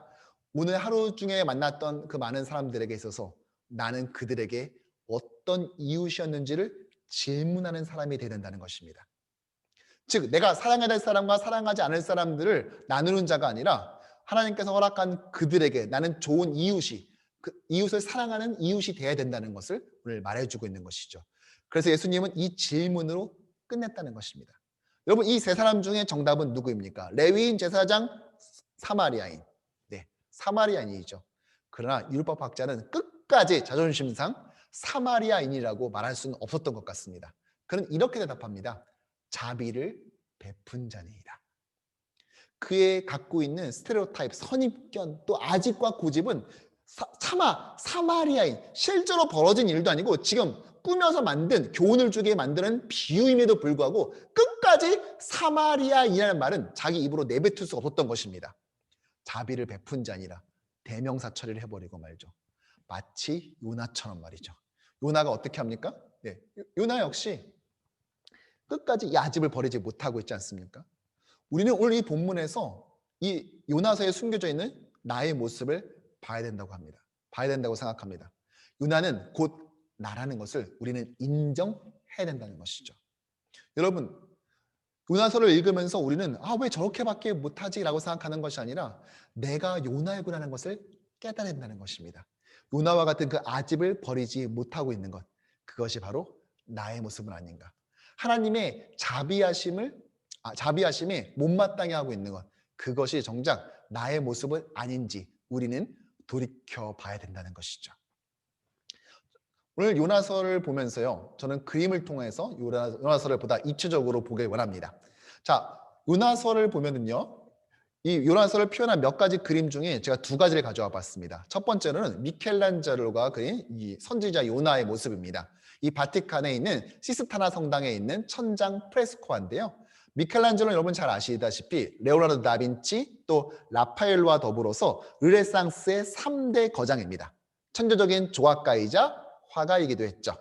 오늘 하루 중에 만났던 그 많은 사람들에게 있어서 나는 그들에게 어떤 이웃이었는지를 질문하는 사람이 되야 된다는 것입니다. 즉 내가 사랑해야 될 사람과 사랑하지 않을 사람들을 나누는 자가 아니라 하나님께서 허락한 그들에게 나는 좋은 이웃이, 그 이웃을 사랑하는 이웃이 되어야 된다는 것을 오늘 말해주고 있는 것이죠. 그래서 예수님은 이 질문으로 끝냈다는 것입니다. 여러분 이 세 사람 중에 정답은 누구입니까? 레위인, 제사장, 사마리아인. 네, 사마리아인이죠. 그러나 율법학자는 끝까지 자존심상 사마리아인이라고 말할 수는 없었던 것 같습니다. 그는 이렇게 대답합니다. 자비를 베푼 자니이다. 그의 갖고 있는 스테레오타입, 선입견, 또 아집과 고집은 차마 사마리아인, 실제로 벌어진 일도 아니고 지금 꾸며서 만든, 교훈을 주게 만드는 비유임에도 불구하고 끝까지 사마리아인이라는 말은 자기 입으로 내뱉을 수 없었던 것입니다. 자비를 베푼 자니라 대명사 처리를 해버리고 말죠. 마치 요나처럼 말이죠. 요나가 어떻게 합니까? 네, 요나 역시 끝까지 이 아집을 버리지 못하고 있지 않습니까? 우리는 오늘 이 본문에서 이 요나서에 숨겨져 있는 나의 모습을 봐야 된다고 합니다. 봐야 된다고 생각합니다. 요나는 곧 나라는 것을 우리는 인정해야 된다는 것이죠. 여러분, 요나서를 읽으면서 우리는 왜 저렇게밖에 못하지? 라고 생각하는 것이 아니라 내가 요나이구나라는 것을 깨달아야 된다는 것입니다. 요나와 같은 그 아집을 버리지 못하고 있는 것, 그것이 바로 나의 모습은 아닌가. 하나님의 자비하심에 못마땅해 하고 있는 것, 그것이 정작 나의 모습은 아닌지 우리는 돌이켜 봐야 된다는 것이죠. 오늘 요나서를 보면서요, 저는 그림을 통해서 요나서를 보다 입체적으로 보길 원합니다. 자, 요나서를 보면은요, 이 요나서를 표현한 몇 가지 그림 중에 제가 두 가지를 가져와 봤습니다. 첫 번째는 미켈란젤로가 그린 이 선지자 요나의 모습입니다. 이 바티칸에 있는 시스타나 성당에 있는 천장 프레스코인데요. 미켈란젤로는 여러분 잘 아시다시피 레오나르도 다빈치 또 라파엘로와 더불어서 르네상스의 3대 거장입니다. 천재적인 조각가이자 화가이기도 했죠.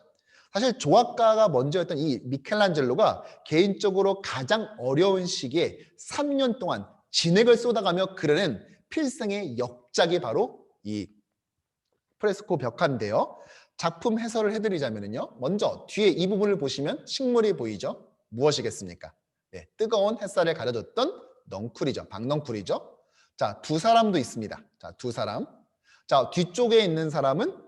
사실 조각가가 먼저였던 이 미켈란젤로가 개인적으로 가장 어려운 시기에 3년 동안 진액을 쏟아가며 그려낸 필생의 역작이 바로 이 프레스코 벽화인데요. 작품 해설을 해드리자면요. 먼저 뒤에 이 부분을 보시면 식물이 보이죠? 무엇이겠습니까? 네, 뜨거운 햇살에 가려졌던 넝쿨이죠. 박넝쿨이죠. 자, 두 사람도 있습니다. 자, 두 사람. 자, 뒤쪽에 있는 사람은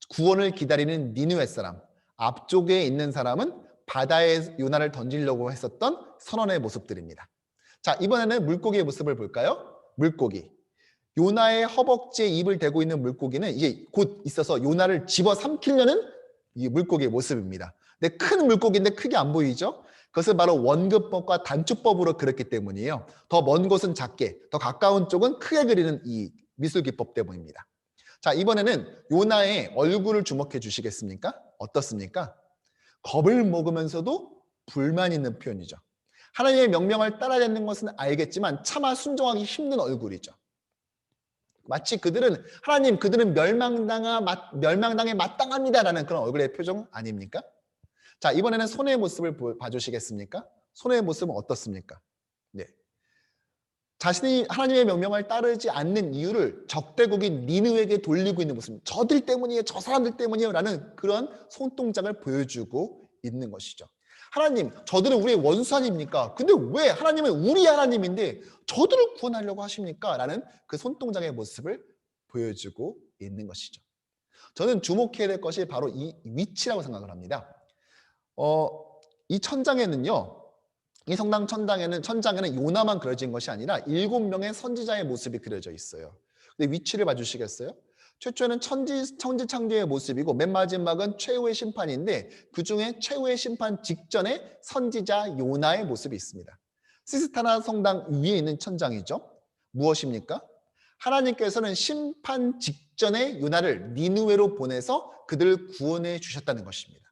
구원을 기다리는 니느웨 사람, 앞쪽에 있는 사람은 바다에 요나를 던지려고 했었던 선원의 모습들입니다. 자, 이번에는 물고기의 모습을 볼까요? 물고기. 요나의 허벅지에 입을 대고 있는 물고기는 이게 곧 있어서 요나를 집어삼키려는 이 물고기의 모습입니다. 근데 큰 물고기인데 크게 안 보이죠? 그것은 바로 원근법과 단추법으로 그렸기 때문이에요. 더 먼 곳은 작게, 더 가까운 쪽은 크게 그리는 이 미술 기법 때문입니다. 자, 이번에는 요나의 얼굴을 주목해 주시겠습니까? 어떻습니까? 겁을 먹으면서도 불만 있는 표현이죠. 하나님의 명령을 따라야 되는 것은 알겠지만 차마 순종하기 힘든 얼굴이죠. 마치 그들은 하나님, 그들은 멸망당에 마땅합니다라는 그런 얼굴의 표정 아닙니까? 자, 이번에는 손의 모습을 봐주시겠습니까? 손의 모습은 어떻습니까? 네. 자신이 하나님의 명령을 따르지 않는 이유를 적대국인 니느웨에게 돌리고 있는 모습, 저들 때문이에요, 저 사람들 때문이에요 라는 그런 손동작을 보여주고 있는 것이죠. 하나님, 저들은 우리의 원수 아닙니까? 근데 왜 하나님은 우리 하나님인데 저들을 구원하려고 하십니까? 라는 그 손동작의 모습을 보여주고 있는 것이죠. 저는 주목해야 될 것이 바로 이 위치라고 생각을 합니다. 이 천장에는요. 이 성당 천장에는 요나만 그려진 것이 아니라 7명의 선지자의 모습이 그려져 있어요. 근데 위치를 봐주시겠어요? 최초에는 천지창조의 모습이고 맨 마지막은 최후의 심판인데 그중에 최후의 심판 직전에 선지자 요나의 모습이 있습니다. 시스타나 성당 위에 있는 천장이죠. 무엇입니까? 하나님께서는 심판 직전에 요나를 니느웨로 보내서 그들을 구원해 주셨다는 것입니다.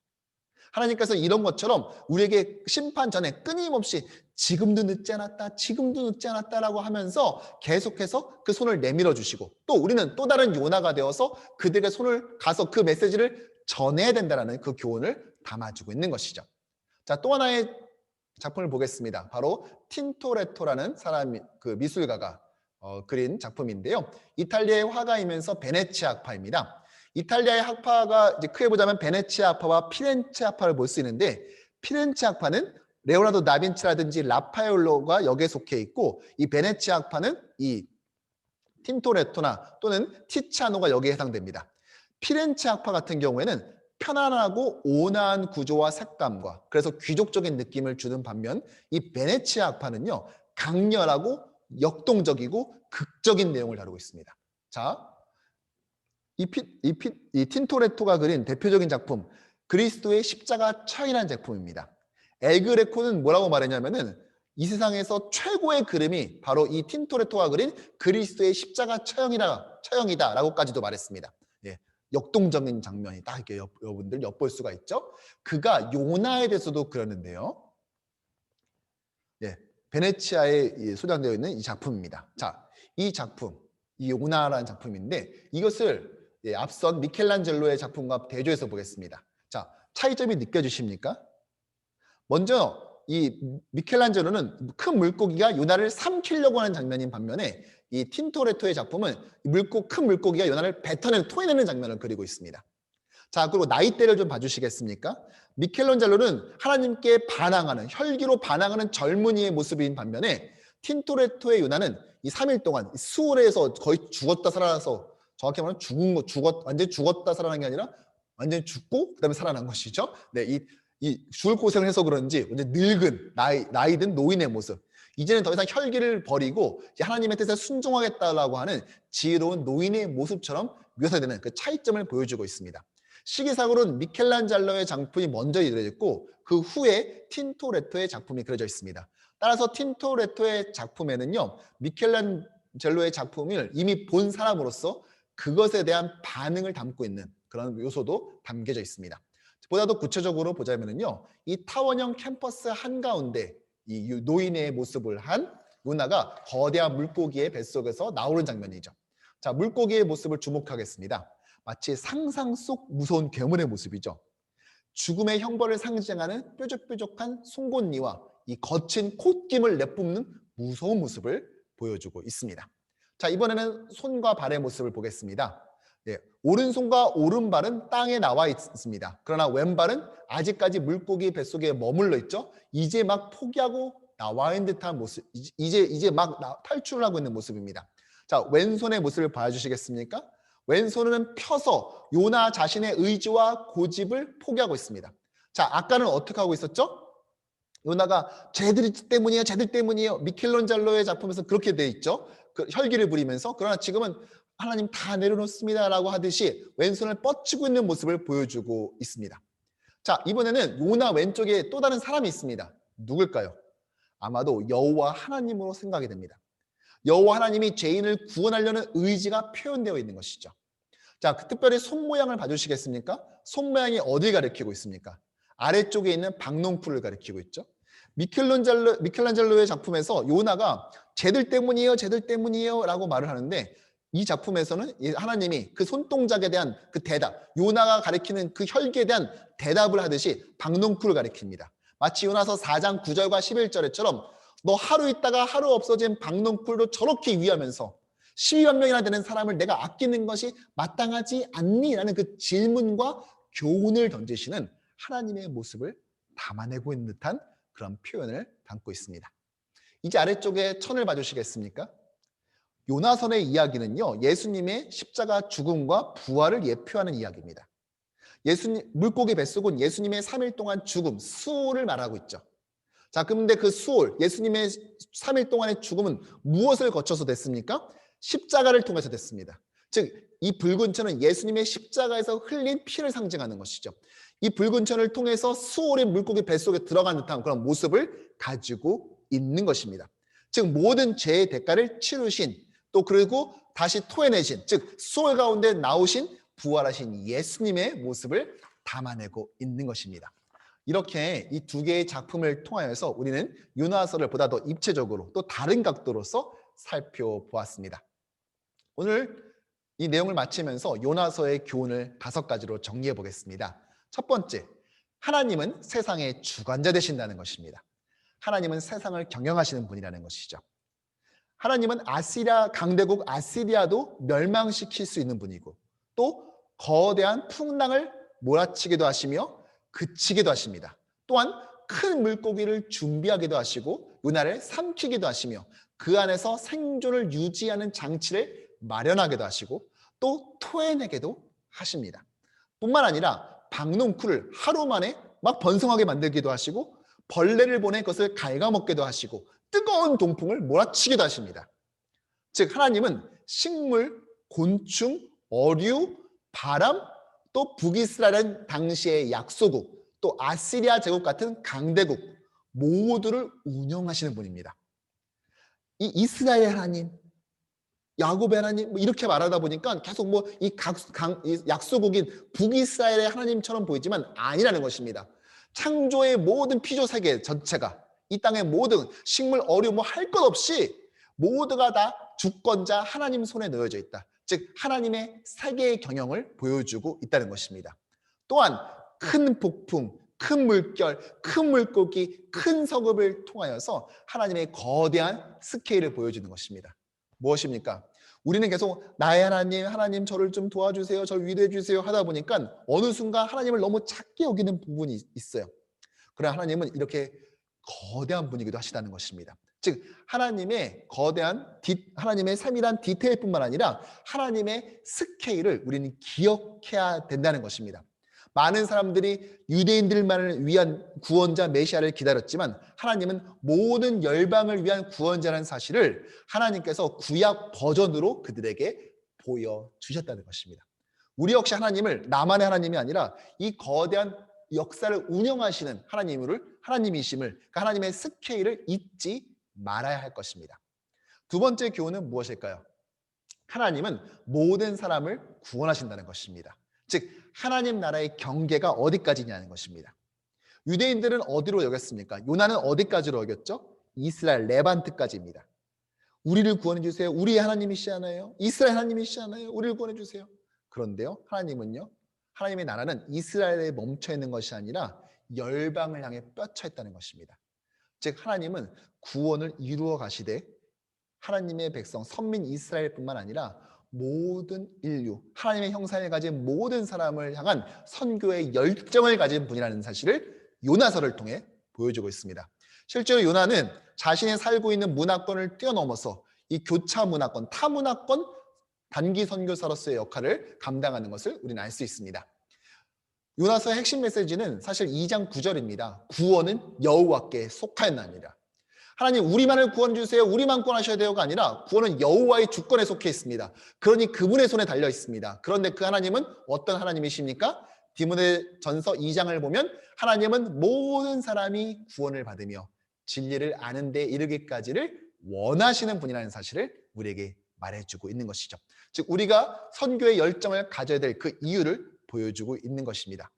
하나님께서 이런 것처럼 우리에게 심판 전에 끊임없이 지금도 늦지 않았다, 지금도 늦지 않았다라고 하면서 계속해서 그 손을 내밀어 주시고 또 우리는 또 다른 요나가 되어서 그들에게 손을 가서 그 메시지를 전해야 된다는 그 교훈을 담아주고 있는 것이죠. 자, 또 하나의 작품을 보겠습니다. 바로 틴토레토라는 그 미술가가 그린 작품인데요. 이탈리아의 화가이면서 베네치아 학파입니다. 이탈리아의 학파가 이제 크게 보자면 베네치아 학파와 피렌체 학파를 볼 수 있는데 피렌체 학파는 레오나르도 다빈치라든지 라파엘로가 여기에 속해 있고 이 베네치아 학파는 이 틴토레토나 또는 티치아노가 여기에 해당됩니다. 피렌체 학파 같은 경우에는 편안하고 온화한 구조와 색감과 그래서 귀족적인 느낌을 주는 반면 이 베네치아 학파는요 강렬하고 역동적이고 극적인 내용을 다루고 있습니다. 자, 이 틴토레토가 그린 대표적인 작품 그리스도의 십자가 처형이라는 작품입니다. 엘그레코는 뭐라고 말했냐면은 이 세상에서 최고의 그림이 바로 이 틴토레토가 그린 그리스도의 십자가 처형이다라고까지도 말했습니다. 예, 역동적인 장면이 딱 이렇게 여러분들 엿볼 수가 있죠. 그가 요나에 대해서도 그렸는데요. 예, 베네치아에 소장되어 있는 이 작품입니다. 자, 이 작품, 이 요나라는 작품인데 이것을 앞선 미켈란젤로의 작품과 대조해서 보겠습니다. 자, 차이점이 느껴지십니까? 먼저 이 미켈란젤로는 큰 물고기가 요나를 삼키려고 하는 장면인 반면에 이 틴토레토의 작품은 큰 물고기가 요나를 토해내는 장면을 그리고 있습니다. 자, 그리고 나이대를 좀 봐주시겠습니까? 미켈란젤로는 하나님께 반항하는, 혈기로 반항하는 젊은이의 모습인 반면에 틴토레토의 요나는 이 3일 동안 수월에서 거의 죽었다 살아나서 정확히 말하면 완전히 죽었다 살아난 게 아니라 완전히 죽고 그다음에 살아난 것이죠. 네, 이 죽을 고생을 해서 그런지 완전 늙은 나이 든 노인의 모습. 이제는 더 이상 혈기를 버리고 하나님의 뜻에 순종하겠다라고 하는 지혜로운 노인의 모습처럼 묘사되는 그 차이점을 보여주고 있습니다. 시기상으로는 미켈란젤로의 작품이 먼저 그려졌고 그 후에 틴토레토의 작품이 그려져 있습니다. 따라서 틴토레토의 작품에는요 미켈란젤로의 작품을 이미 본 사람으로서 그것에 대한 반응을 담고 있는 그런 요소도 담겨져 있습니다. 보다 더 구체적으로 보자면요 이 타원형 캠퍼스 한가운데 이 노인의 모습을 한 요나가 거대한 물고기의 뱃속에서 나오는 장면이죠. 자, 물고기의 모습을 주목하겠습니다. 마치 상상 속 무서운 괴물의 모습이죠. 죽음의 형벌을 상징하는 뾰족뾰족한 송곳니와 이 거친 콧김을 내뿜는 무서운 모습을 보여주고 있습니다. 자, 이번에는 손과 발의 모습을 보겠습니다. 예, 오른손과 오른발은 땅에 나와 있습니다. 그러나 왼발은 아직까지 물고기 뱃속에 머물러 있죠. 이제 막 포기하고 나와 있는 듯한 모습, 이제 막 탈출을 하고 있는 모습입니다. 자, 왼손의 모습을 봐주시겠습니까? 왼손은 펴서 요나 자신의 의지와 고집을 포기하고 있습니다. 자, 아까는 어떻게 하고 있었죠? 요나가 쟤들 때문이에요. 미켈란젤로의 작품에서 그렇게 돼 있죠. 그 혈기를 부리면서. 그러나 지금은 하나님 다 내려놓습니다라고 하듯이 왼손을 뻗치고 있는 모습을 보여주고 있습니다. 자, 이번에는 요나 왼쪽에 또 다른 사람이 있습니다. 누굴까요? 아마도 여호와 하나님으로 생각이 됩니다. 여호와 하나님이 죄인을 구원하려는 의지가 표현되어 있는 것이죠. 자, 특별히 손 모양을 봐주시겠습니까? 손 모양이 어딜 가리키고 있습니까? 아래쪽에 있는 박농풀을 가리키고 있죠. 미켈란젤로의 작품에서 요나가 쟤들 때문이에요 라고 말을 하는데 이 작품에서는 하나님이 그 손동작에 대한 그 대답, 요나가 가리키는 그 혈기에 대한 대답을 하듯이 박농풀을 가리킵니다. 마치 요나서 4장 9절과 11절처럼 너 하루 있다가 하루 없어진 박농풀도 저렇게 위하면서 12만 명이나 되는 사람을 내가 아끼는 것이 마땅하지 않니? 라는 그 질문과 교훈을 던지시는 하나님의 모습을 담아내고 있는 듯한 그런 표현을 담고 있습니다. 이제 아래쪽에 천을 봐주시겠습니까? 요나선의 이야기는요, 예수님의 십자가 죽음과 부활을 예표하는 이야기입니다. 예수님, 물고기 뱃속은 예수님의 3일 동안 죽음, 수호를 말하고 있죠. 자, 그런데 그 수월, 예수님의 3일 동안의 죽음은 무엇을 거쳐서 됐습니까? 십자가를 통해서 됐습니다. 즉, 이 붉은 천은 예수님의 십자가에서 흘린 피를 상징하는 것이죠. 이 붉은 천을 통해서 수월의 물고기 뱃속에 들어간 듯한 그런 모습을 가지고 있는 것입니다. 즉, 모든 죄의 대가를 치르신, 또 그리고 다시 토해내신, 즉 수월 가운데 나오신 부활하신 예수님의 모습을 담아내고 있는 것입니다. 이렇게 이 두 개의 작품을 통하여서 우리는 요나서를 보다 더 입체적으로 또 다른 각도로서 살펴보았습니다. 오늘 이 내용을 마치면서 요나서의 교훈을 5가지로 정리해 보겠습니다. 첫 번째, 하나님은 세상의 주관자 되신다는 것입니다. 하나님은 세상을 경영하시는 분이라는 것이죠. 하나님은 아시리아 강대국 아시리아도 멸망시킬 수 있는 분이고, 또 거대한 풍랑을 몰아치기도 하시며 그치기도 하십니다. 또한 큰 물고기를 준비하기도 하시고 은하를 삼키기도 하시며 그 안에서 생존을 유지하는 장치를 마련하기도 하시고 또 토해내기도 하십니다. 뿐만 아니라 박농쿨을 하루 만에 막 번성하게 만들기도 하시고 벌레를 보내 그것을 갉아먹기도 하시고 뜨거운 동풍을 몰아치기도 하십니다. 즉 하나님은 식물, 곤충, 어류, 바람, 또 북이스라엘 당시의 약소국, 또 아시리아 제국 같은 강대국 모두를 운영하시는 분입니다. 이 이스라엘 하나님, 야곱의 하나님 이렇게 말하다 보니까 계속 이 약소국인 북이스라엘의 하나님처럼 보이지만 아니라는 것입니다. 창조의 모든 피조 세계 전체가 이 땅의 모든 식물, 어류 할 것 없이 모두가 다 주권자 하나님 손에 놓여져 있다. 즉 하나님의 세계의 경영을 보여주고 있다는 것입니다. 또한 큰 폭풍, 큰 물결, 큰 물고기, 큰 성읍을 통하여서 하나님의 거대한 스케일을 보여주는 것입니다. 무엇입니까? 우리는 계속 나의 하나님, 하나님 저를 좀 도와주세요, 저를 위로해 주세요 하다 보니까 어느 순간 하나님을 너무 작게 여기는 부분이 있어요. 그러나 하나님은 이렇게 거대한 분이기도 하시다는 것입니다. 즉 하나님의 하나님의 세밀한 디테일뿐만 아니라 하나님의 스케일을 우리는 기억해야 된다는 것입니다. 많은 사람들이 유대인들만을 위한 구원자 메시아를 기다렸지만 하나님은 모든 열방을 위한 구원자라는 사실을 하나님께서 구약 버전으로 그들에게 보여주셨다는 것입니다. 우리 역시 하나님을 나만의 하나님이 아니라 이 거대한 역사를 운영하시는 하나님이심을, 그러니까 하나님의 스케일을 잊지 말아야 할 것입니다. 두 번째 교훈은 무엇일까요? 하나님은 모든 사람을 구원하신다는 것입니다. 즉 하나님 나라의 경계가 어디까지냐는 것입니다. 유대인들은 어디로 여겼습니까? 요나는 어디까지로 여겼죠? 이스라엘 레반트까지입니다. 우리를 구원해 주세요. 우리의 하나님이시잖아요. 이스라엘 하나님이시잖아요. 우리를 구원해 주세요. 그런데요, 하나님은요, 하나님의 나라는 이스라엘에 멈춰 있는 것이 아니라 열방을 향해 뻗쳐 있다는 것입니다. 즉 하나님은 구원을 이루어 가시되 하나님의 백성 선민 이스라엘뿐만 아니라 모든 인류, 하나님의 형상을 가진 모든 사람을 향한 선교의 열정을 가진 분이라는 사실을 요나서를 통해 보여주고 있습니다. 실제로 요나는 자신이 살고 있는 문화권을 뛰어넘어서 이 교차 문화권, 타문화권 단기 선교사로서의 역할을 감당하는 것을 우리는 알 수 있습니다. 요나서의 핵심 메시지는 사실 2장 9절입니다. 구원은 여호와께 속하였나니라. 하나님 우리만을 구원해 주세요. 우리만 구원하셔야 돼요가 아니라 구원은 여호와의 주권에 속해 있습니다. 그러니 그분의 손에 달려 있습니다. 그런데 그 하나님은 어떤 하나님이십니까? 디모데전서 2장을 보면 하나님은 모든 사람이 구원을 받으며 진리를 아는 데 이르기까지를 원하시는 분이라는 사실을 우리에게 말해주고 있는 것이죠. 즉 우리가 선교의 열정을 가져야 될 그 이유를 보여주고 있는 것입니다.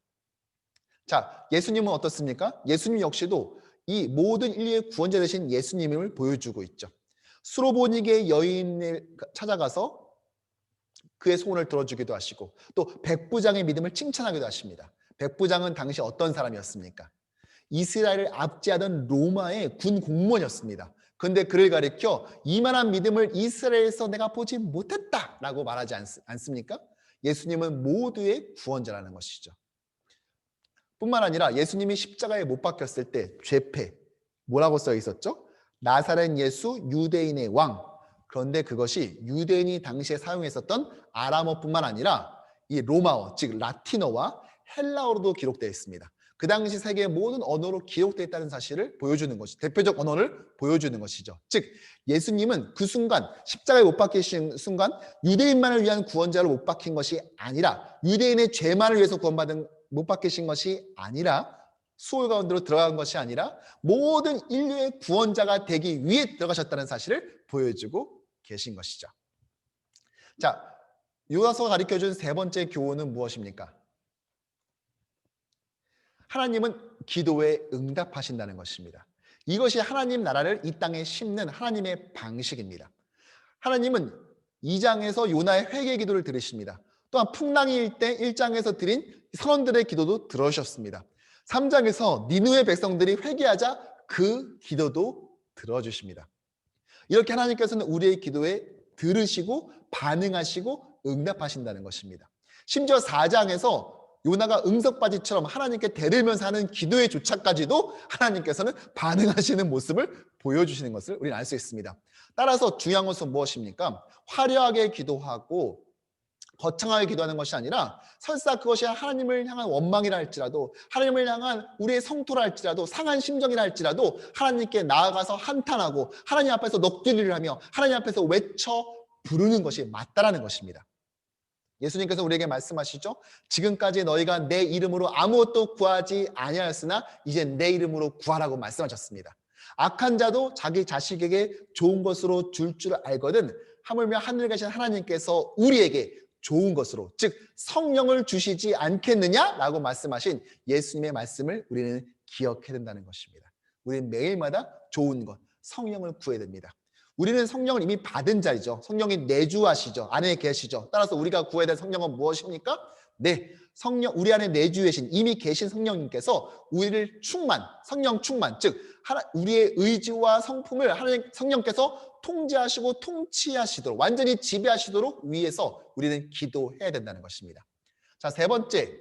자, 예수님은 어떻습니까? 예수님 역시도 이 모든 인류의 구원자 되신 예수님을 보여주고 있죠. 수로보니게 여인을 찾아가서 그의 소원을 들어주기도 하시고 또 백부장의 믿음을 칭찬하기도 하십니다. 백부장은 당시 어떤 사람이었습니까? 이스라엘을 압제하던 로마의 군 공무원이었습니다. 그런데 그를 가리켜 이만한 믿음을 이스라엘에서 내가 보지 못했다라고 말하지 않습니까? 예수님은 모두의 구원자라는 것이죠. 뿐만 아니라 예수님이 십자가에 못 박혔을 때 죄패 뭐라고 써 있었죠? 나사렛 예수 유대인의 왕. 그런데 그것이 유대인이 당시에 사용했었던 아람어뿐만 아니라 이 로마어, 즉 라틴어와 헬라어로도 기록되어 있습니다. 그 당시 세계의 모든 언어로 기록되어 있다는 사실을 보여주는 것이, 대표적 언어를 보여주는 것이죠. 즉 예수님은 그 순간 십자가에 못 박히신 순간 유대인만을 위한 구원자를 못 박힌 것이 아니라, 유대인의 죄만을 위해서 구원받은 못 박히신 것이 아니라, 수월 가운데로 들어간 것이 아니라 모든 인류의 구원자가 되기 위해 들어가셨다는 사실을 보여주고 계신 것이죠. 자, 요나서가 가르쳐준 세 번째 교훈은 무엇입니까? 하나님은 기도에 응답하신다는 것입니다. 이것이 하나님 나라를 이 땅에 심는 하나님의 방식입니다. 하나님은 2장에서 요나의 회개 기도를 들으십니다. 또한 풍랑일 때 1장에서 드린 선원들의 기도도 들어주셨습니다. 3장에서 니느웨 백성들이 회개하자 그 기도도 들어주십니다. 이렇게 하나님께서는 우리의 기도에 들으시고 반응하시고 응답하신다는 것입니다. 심지어 4장에서 요나가 응석바지처럼 하나님께 대들면서 하는 기도의 조차까지도 하나님께서는 반응하시는 모습을 보여주시는 것을 우리는 알 수 있습니다. 따라서 중요한 것은 무엇입니까? 화려하게 기도하고 거창하게 기도하는 것이 아니라, 설사 그것이 하나님을 향한 원망이라 할지라도, 하나님을 향한 우리의 성토라 할지라도, 상한 심정이라 할지라도 하나님께 나아가서 한탄하고 하나님 앞에서 넋두리를 하며 하나님 앞에서 외쳐 부르는 것이 맞다라는 것입니다. 예수님께서 우리에게 말씀하시죠. 지금까지 너희가 내 이름으로 아무것도 구하지 아니하였으나 이제 내 이름으로 구하라고 말씀하셨습니다. 악한 자도 자기 자식에게 좋은 것으로 줄 알거든 하물며 하늘에 계신 하나님께서 우리에게 좋은 것으로, 즉 성령을 주시지 않겠느냐라고 말씀하신 예수님의 말씀을 우리는 기억해야 된다는 것입니다. 우리는 매일마다 좋은 것, 성령을 구해야 됩니다. 우리는 성령을 이미 받은 자이죠. 성령이 내주하시죠. 안에 계시죠. 따라서 우리가 구해야 될 성령은 무엇입니까? 네, 성령, 우리 안에 내주하신 이미 계신 성령님께서 우리를 성령 충만, 즉 우리의 의지와 성품을 하나님 성령께서 통제하시고 통치하시도록, 완전히 지배하시도록 위해서 우리는 기도해야 된다는 것입니다. 자, 세 번째,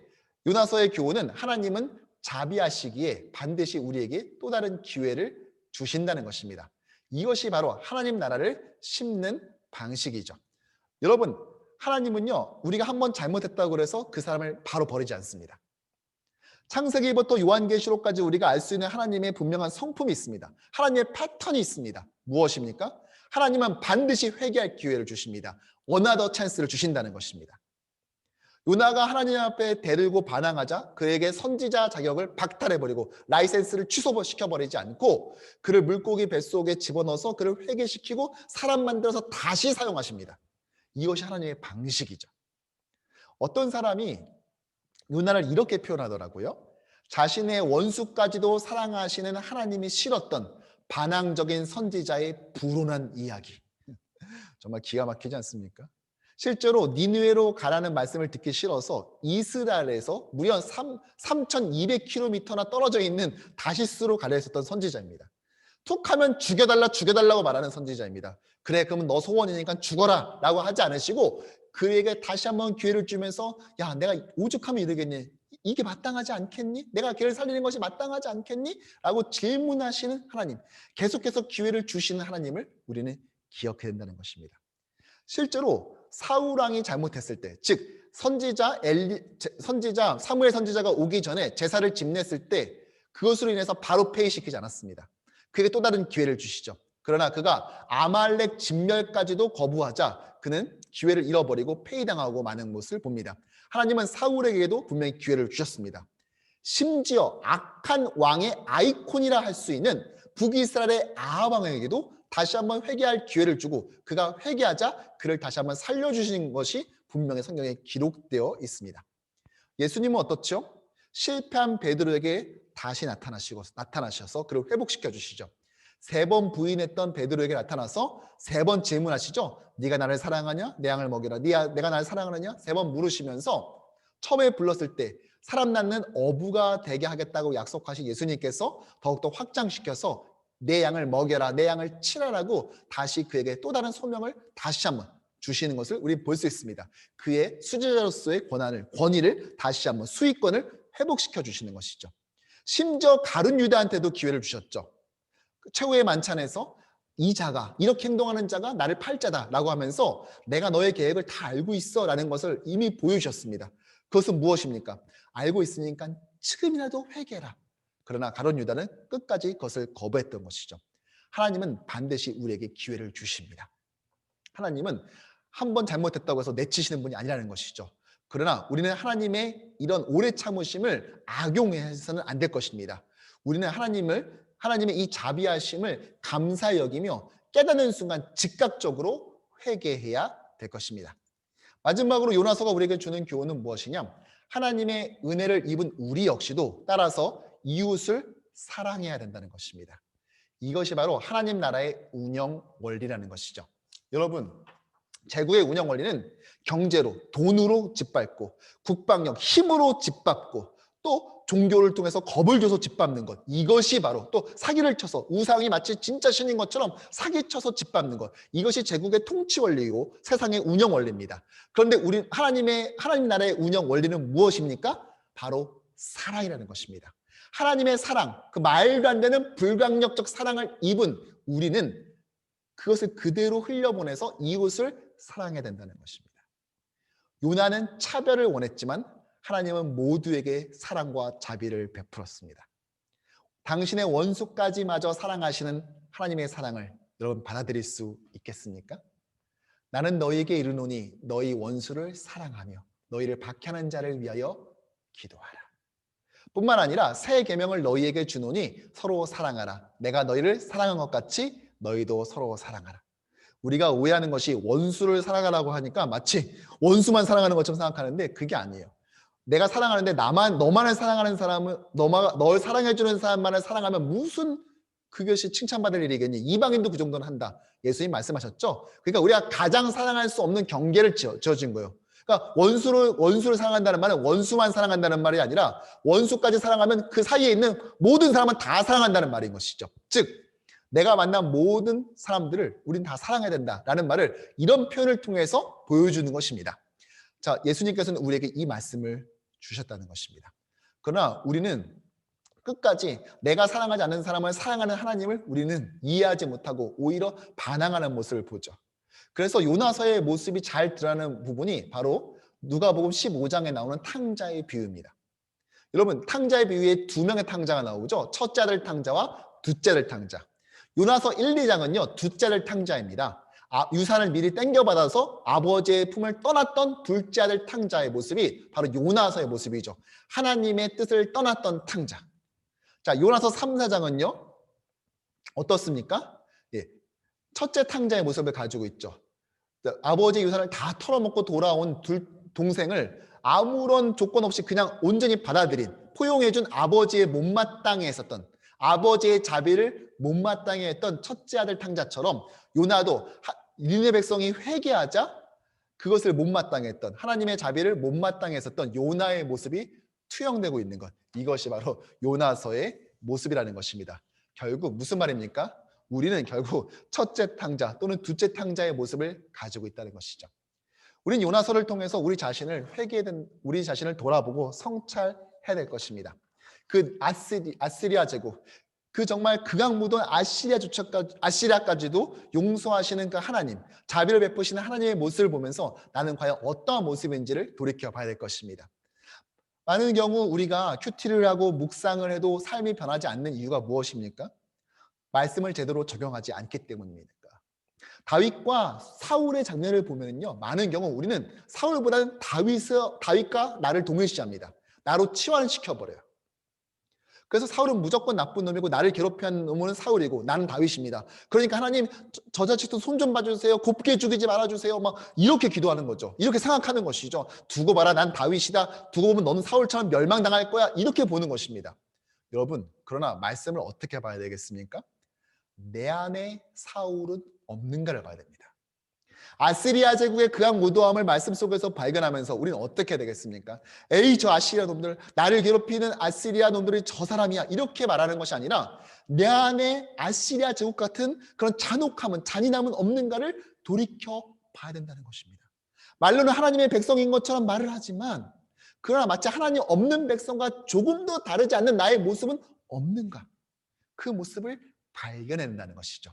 요나서의 교훈은 하나님은 자비하시기에 반드시 우리에게 또 다른 기회를 주신다는 것입니다. 이것이 바로 하나님 나라를 심는 방식이죠. 여러분, 하나님은요, 우리가 한번 잘못했다고 해서 그 사람을 바로 버리지 않습니다. 창세기부터 요한계시록까지 우리가 알 수 있는 하나님의 분명한 성품이 있습니다. 하나님의 패턴이 있습니다. 무엇입니까? 하나님은 반드시 회개할 기회를 주십니다. 어나더 찬스를 주신다는 것입니다. 요나가 하나님 앞에 대들고 반항하자 그에게 선지자 자격을 박탈해버리고 라이센스를 취소시켜버리지 않고 그를 물고기 뱃속에 집어넣어서 그를 회개시키고 사람 만들어서 다시 사용하십니다. 이것이 하나님의 방식이죠. 어떤 사람이 요나를 이렇게 표현하더라고요. 자신의 원수까지도 사랑하시는 하나님이 싫었던 반항적인 선지자의 불온한 이야기. 정말 기가 막히지 않습니까? 실제로 니느웨로 가라는 말씀을 듣기 싫어서 이스라엘에서 무려 3,200km나 떨어져 있는 다시스로 가려 했었던 선지자입니다. 툭하면 죽여달라고 말하는 선지자입니다. 그래, 그러면 너 소원이니까 죽어라 라고 하지 않으시고 그에게 다시 한번 기회를 주면서, 야, 내가 오죽하면 이러겠니? 이게 마땅하지 않겠니? 내가 걔를 살리는 것이 마땅하지 않겠니? 라고 질문하시는 하나님, 계속해서 기회를 주시는 하나님을 우리는 기억해야 된다는 것입니다. 실제로 사울 왕이 잘못했을 때, 즉 선지자 사무엘 선지자가 오기 전에 제사를 집냈을 때 그것으로 인해서 바로 폐위시키지 않았습니다. 그에게 또 다른 기회를 주시죠. 그러나 그가 아말렉 진멸까지도 거부하자 그는 기회를 잃어버리고 폐위당하고 마는 것을 봅니다. 하나님은 사울에게도 분명히 기회를 주셨습니다. 심지어 악한 왕의 아이콘이라 할 수 있는 북이스라엘의 아합 왕에게도 다시 한번 회개할 기회를 주고 그가 회개하자 그를 다시 한번 살려주시는 것이 분명히 성경에 기록되어 있습니다. 예수님은 어떻죠? 실패한 베드로에게 다시 나타나셔서 그를 회복시켜 주시죠. 3번 부인했던 베드로에게 나타나서 3번 질문하시죠. 네가 나를 사랑하냐? 내 양을 먹여라. 내가 나를 사랑하느냐? 3번 물으시면서 처음에 불렀을 때 사람 낳는 어부가 되게 하겠다고 약속하신 예수님께서 더욱더 확장시켜서 내 양을 먹여라, 내 양을 치라라고 다시 그에게 또 다른 소명을 다시 한번 주시는 것을 우리 볼 수 있습니다. 그의 수제자로서의 권위를 다시 한번 수익권을 회복시켜 주시는 것이죠. 심지어 가룟 유다한테도 기회를 주셨죠. 최후의 만찬에서 이 자가, 이렇게 행동하는 자가 나를 팔 자다라고 하면서 내가 너의 계획을 다 알고 있어라는 것을 이미 보여주셨습니다. 그것은 무엇입니까? 알고 있으니까 지금이라도 회개해라. 그러나 가룟 유다는 끝까지 그것을 거부했던 것이죠. 하나님은 반드시 우리에게 기회를 주십니다. 하나님은 한 번 잘못했다고 해서 내치시는 분이 아니라는 것이죠. 그러나 우리는 하나님의 이런 오래 참으심을 악용해서는 안 될 것입니다. 우리는 하나님의 이 자비하심을 감사히 여기며 깨닫는 순간 즉각적으로 회개해야 될 것입니다. 마지막으로 요나서가 우리에게 주는 교훈은 무엇이냐? 하나님의 은혜를 입은 우리 역시도 따라서 이웃을 사랑해야 된다는 것입니다. 이것이 바로 하나님 나라의 운영 원리라는 것이죠. 여러분, 제국의 운영 원리는 경제로, 돈으로 짓밟고, 국방력, 힘으로 짓밟고, 또 종교를 통해서 겁을 줘서 짓밟는 것, 이것이 바로 또 사기를 쳐서 우상이 마치 진짜 신인 것처럼 사기쳐서 짓밟는 것, 이것이 제국의 통치 원리이고 세상의 운영 원리입니다. 그런데 하나님 나라의 운영 원리는 무엇입니까? 바로 사랑이라는 것입니다. 하나님의 사랑, 그 말도 안 되는 불강력적 사랑을 입은 우리는 그것을 그대로 흘려보내서 이웃을 사랑해야 된다는 것입니다. 요나는 차별을 원했지만 하나님은 모두에게 사랑과 자비를 베풀었습니다. 당신의 원수까지마저 사랑하시는 하나님의 사랑을 여러분 받아들일 수 있겠습니까? 나는 너희에게 이르노니 너희 원수를 사랑하며 너희를 박해하는 자를 위하여 기도하라. 뿐만 아니라 새 계명을 너희에게 주노니 서로 사랑하라. 내가 너희를 사랑한 것 같이 너희도 서로 사랑하라. 우리가 오해하는 것이 원수를 사랑하라고 하니까 마치 원수만 사랑하는 것처럼 생각하는데 그게 아니에요. 내가 사랑하는데 너만을 사랑하는 사람은 널 사랑해주는 사람만을 사랑하면 무슨 그것이 칭찬받을 일이겠니? 이방인도 그 정도는 한다. 예수님 말씀하셨죠? 그러니까 우리가 가장 사랑할 수 없는 경계를 지어준 거예요. 그러니까 원수를 사랑한다는 말은 원수만 사랑한다는 말이 아니라 원수까지 사랑하면 그 사이에 있는 모든 사람은 다 사랑한다는 말인 것이죠. 즉 내가 만난 모든 사람들을 우린 다 사랑해야 된다라는 말을 이런 표현을 통해서 보여주는 것입니다. 자, 예수님께서는 우리에게 이 말씀을 주셨다는 것입니다. 그러나 우리는 끝까지 내가 사랑하지 않는 사람을 사랑하는 하나님을 우리는 이해하지 못하고 오히려 반항하는 모습을 보죠. 그래서 요나서의 모습이 잘 드러나는 부분이 바로 누가복음 15장에 나오는 탕자의 비유입니다. 여러분, 탕자의 비유에 두 명의 탕자가 나오죠. 첫째 아들 탕자와 둘째 아들 탕자. 요나서 1, 2장은요. 둘째 아들 탕자입니다. 유산을 미리 땡겨받아서 아버지의 품을 떠났던 둘째 아들 탕자의 모습이 바로 요나서의 모습이죠. 하나님의 뜻을 떠났던 탕자. 자, 요나서 3, 4장은요. 어떻습니까? 예, 첫째 탕자의 모습을 가지고 있죠. 아버지의 유산을 다 털어먹고 돌아온 동생을 아무런 조건 없이 그냥 온전히 받아들인, 포용해준 아버지의 못마땅해 했었던, 아버지의 자비를 못마땅해 했던 첫째 아들 탕자처럼 요나도 니네 백성이 회개하자 그것을 못마땅해 했던, 하나님의 자비를 못마땅해 했었던 요나의 모습이 투영되고 있는 것, 이것이 바로 요나서의 모습이라는 것입니다. 결국 무슨 말입니까? 우리는 결국 첫째 탕자 또는 둘째 탕자의 모습을 가지고 있다는 것이죠. 우리는 요나서를 통해서 우리 자신을 우리 자신을 돌아보고 성찰해야 될 것입니다. 그 아시리아 제국, 그 정말 극악무도한 아시리아까지도 용서하시는 그 하나님, 자비를 베푸시는 하나님의 모습을 보면서 나는 과연 어떠한 모습인지를 돌이켜 봐야 될 것입니다. 많은 경우 우리가 큐티를 하고 묵상을 해도 삶이 변하지 않는 이유가 무엇입니까? 말씀을 제대로 적용하지 않기 때문입니다. 다윗과 사울의 장면을 보면요, 많은 경우 우리는 사울보다는 다윗과 나를 동일시합니다. 나로 치환시켜버려요. 그래서 사울은 무조건 나쁜 놈이고 나를 괴롭히는 놈은 사울이고 나는 다윗입니다. 그러니까 하나님 저 자식도 손 좀 봐주세요. 곱게 죽이지 말아주세요. 막 이렇게 기도하는 거죠. 이렇게 생각하는 것이죠. 두고 봐라, 난 다윗이다. 두고 보면 너는 사울처럼 멸망당할 거야. 이렇게 보는 것입니다. 여러분, 그러나 말씀을 어떻게 봐야 되겠습니까? 내 안에 사울은 없는가를 봐야 됩니다. 아시리아 제국의 극악무도함을 말씀 속에서 발견하면서 우리는 어떻게 되겠습니까? 에이, 저 아시리아 놈들, 나를 괴롭히는 아시리아 놈들이 저 사람이야, 이렇게 말하는 것이 아니라 내 안에 아시리아 제국 같은 그런 잔인함은 없는가를 돌이켜 봐야 된다는 것입니다. 말로는 하나님의 백성인 것처럼 말을 하지만 그러나 마치 하나님 없는 백성과 조금도 다르지 않는 나의 모습은 없는가? 그 모습을 발견한다는 것이죠.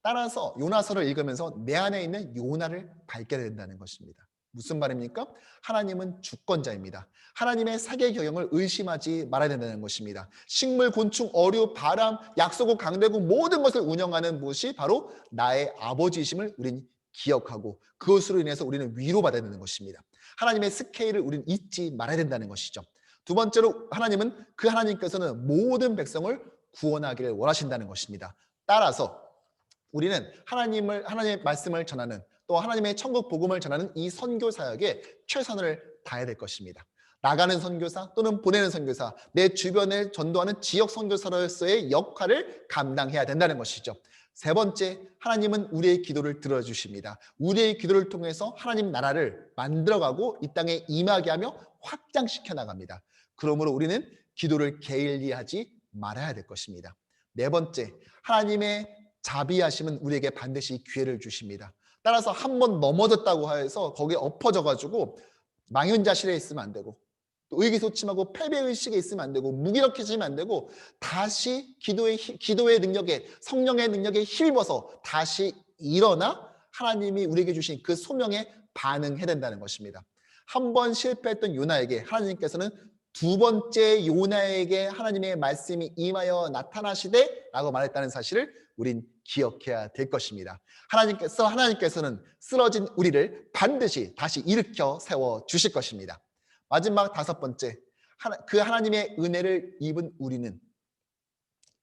따라서 요나서를 읽으면서 내 안에 있는 요나를 발견해야 된다는 것입니다. 무슨 말입니까? 하나님은 주권자입니다. 하나님의 세계 경영을 의심하지 말아야 된다는 것입니다. 식물, 곤충, 어류, 바람, 약소국, 강대국 모든 것을 운영하는 것이 바로 나의 아버지이심을 우린 기억하고 그것으로 인해서 우리는 위로받아야 되는 것입니다. 하나님의 스케일을 우린 잊지 말아야 된다는 것이죠. 두 번째로 하나님은 그 하나님께서는 모든 백성을 구원하기를 원하신다는 것입니다. 따라서 우리는 하나님의 말씀을 전하는 또 하나님의 천국 복음을 전하는 이 선교 사역에 최선을 다해야 될 것입니다. 나가는 선교사 또는 보내는 선교사, 내 주변을 전도하는 지역 선교사로서의 역할을 감당해야 된다는 것이죠. 세 번째, 하나님은 우리의 기도를 들어주십니다. 우리의 기도를 통해서 하나님 나라를 만들어가고 이 땅에 임하게 하며 확장시켜 나갑니다. 그러므로 우리는 기도를 게을리하지 말아야 될 것입니다. 네 번째, 하나님의 자비하심은 우리에게 반드시 기회를 주십니다. 따라서 한 번 넘어졌다고 해서 거기에 엎어져가지고 망연자실에 있으면 안 되고 또 의기소침하고 패배의식에 있으면 안 되고 무기력해지면 안 되고 다시 기도의 능력에 성령의 능력에 힘입어서 다시 일어나 하나님이 우리에게 주신 그 소명에 반응해야 된다는 것입니다. 한 번 실패했던 요나에게 하나님께서는 두 번째 요나에게 하나님의 말씀이 임하여 나타나시되 라고 말했다는 사실을 우린 기억해야 될 것입니다. 하나님께서는 쓰러진 우리를 반드시 다시 일으켜 세워 주실 것입니다. 마지막 다섯 번째, 그 하나님의 은혜를 입은 우리는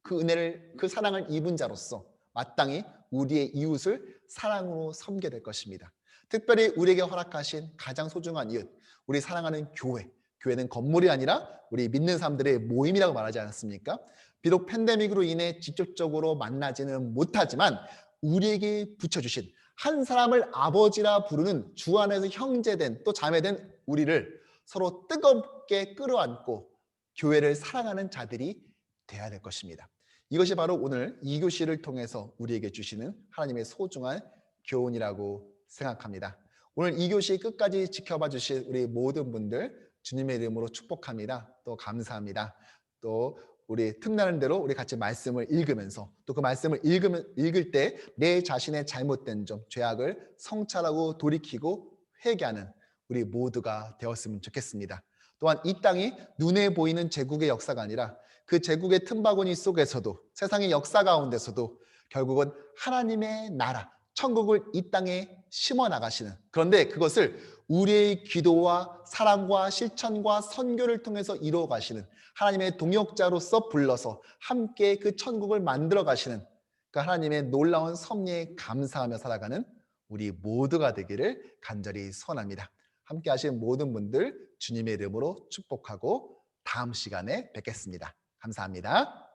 그 사랑을 입은 자로서 마땅히 우리의 이웃을 사랑으로 섬게 될 것입니다. 특별히 우리에게 허락하신 가장 소중한 이웃, 우리 사랑하는 교회. 교회는 건물이 아니라 우리 믿는 사람들의 모임이라고 말하지 않았습니까? 비록 팬데믹으로 인해 직접적으로 만나지는 못하지만 우리에게 붙여주신 한 사람을 아버지라 부르는 주 안에서 형제된 또 자매된 우리를 서로 뜨겁게 끌어안고 교회를 사랑하는 자들이 되어야 될 것입니다. 이것이 바로 오늘 2교시를 통해서 우리에게 주시는 하나님의 소중한 교훈이라고 생각합니다. 오늘 2교시 끝까지 지켜봐 주실 우리 모든 분들 주님의 이름으로 축복합니다. 또 감사합니다. 또 우리 틈나는 대로 우리 같이 말씀을 읽으면서 또 그 말씀을 읽을 때 내 자신의 잘못된 점, 죄악을 성찰하고 돌이키고 회개하는 우리 모두가 되었으면 좋겠습니다. 또한 이 땅이 눈에 보이는 제국의 역사가 아니라 그 제국의 틈바구니 속에서도 세상의 역사 가운데서도 결국은 하나님의 나라, 천국을 이 땅에 심어 나가시는, 그런데 그것을 우리의 기도와 사랑과 실천과 선교를 통해서 이루어 가시는 하나님의 동역자로서 불러서 함께 그 천국을 만들어 가시는 그 하나님의 놀라운 섭리에 감사하며 살아가는 우리 모두가 되기를 간절히 소원합니다. 함께 하신 모든 분들 주님의 이름으로 축복하고 다음 시간에 뵙겠습니다. 감사합니다.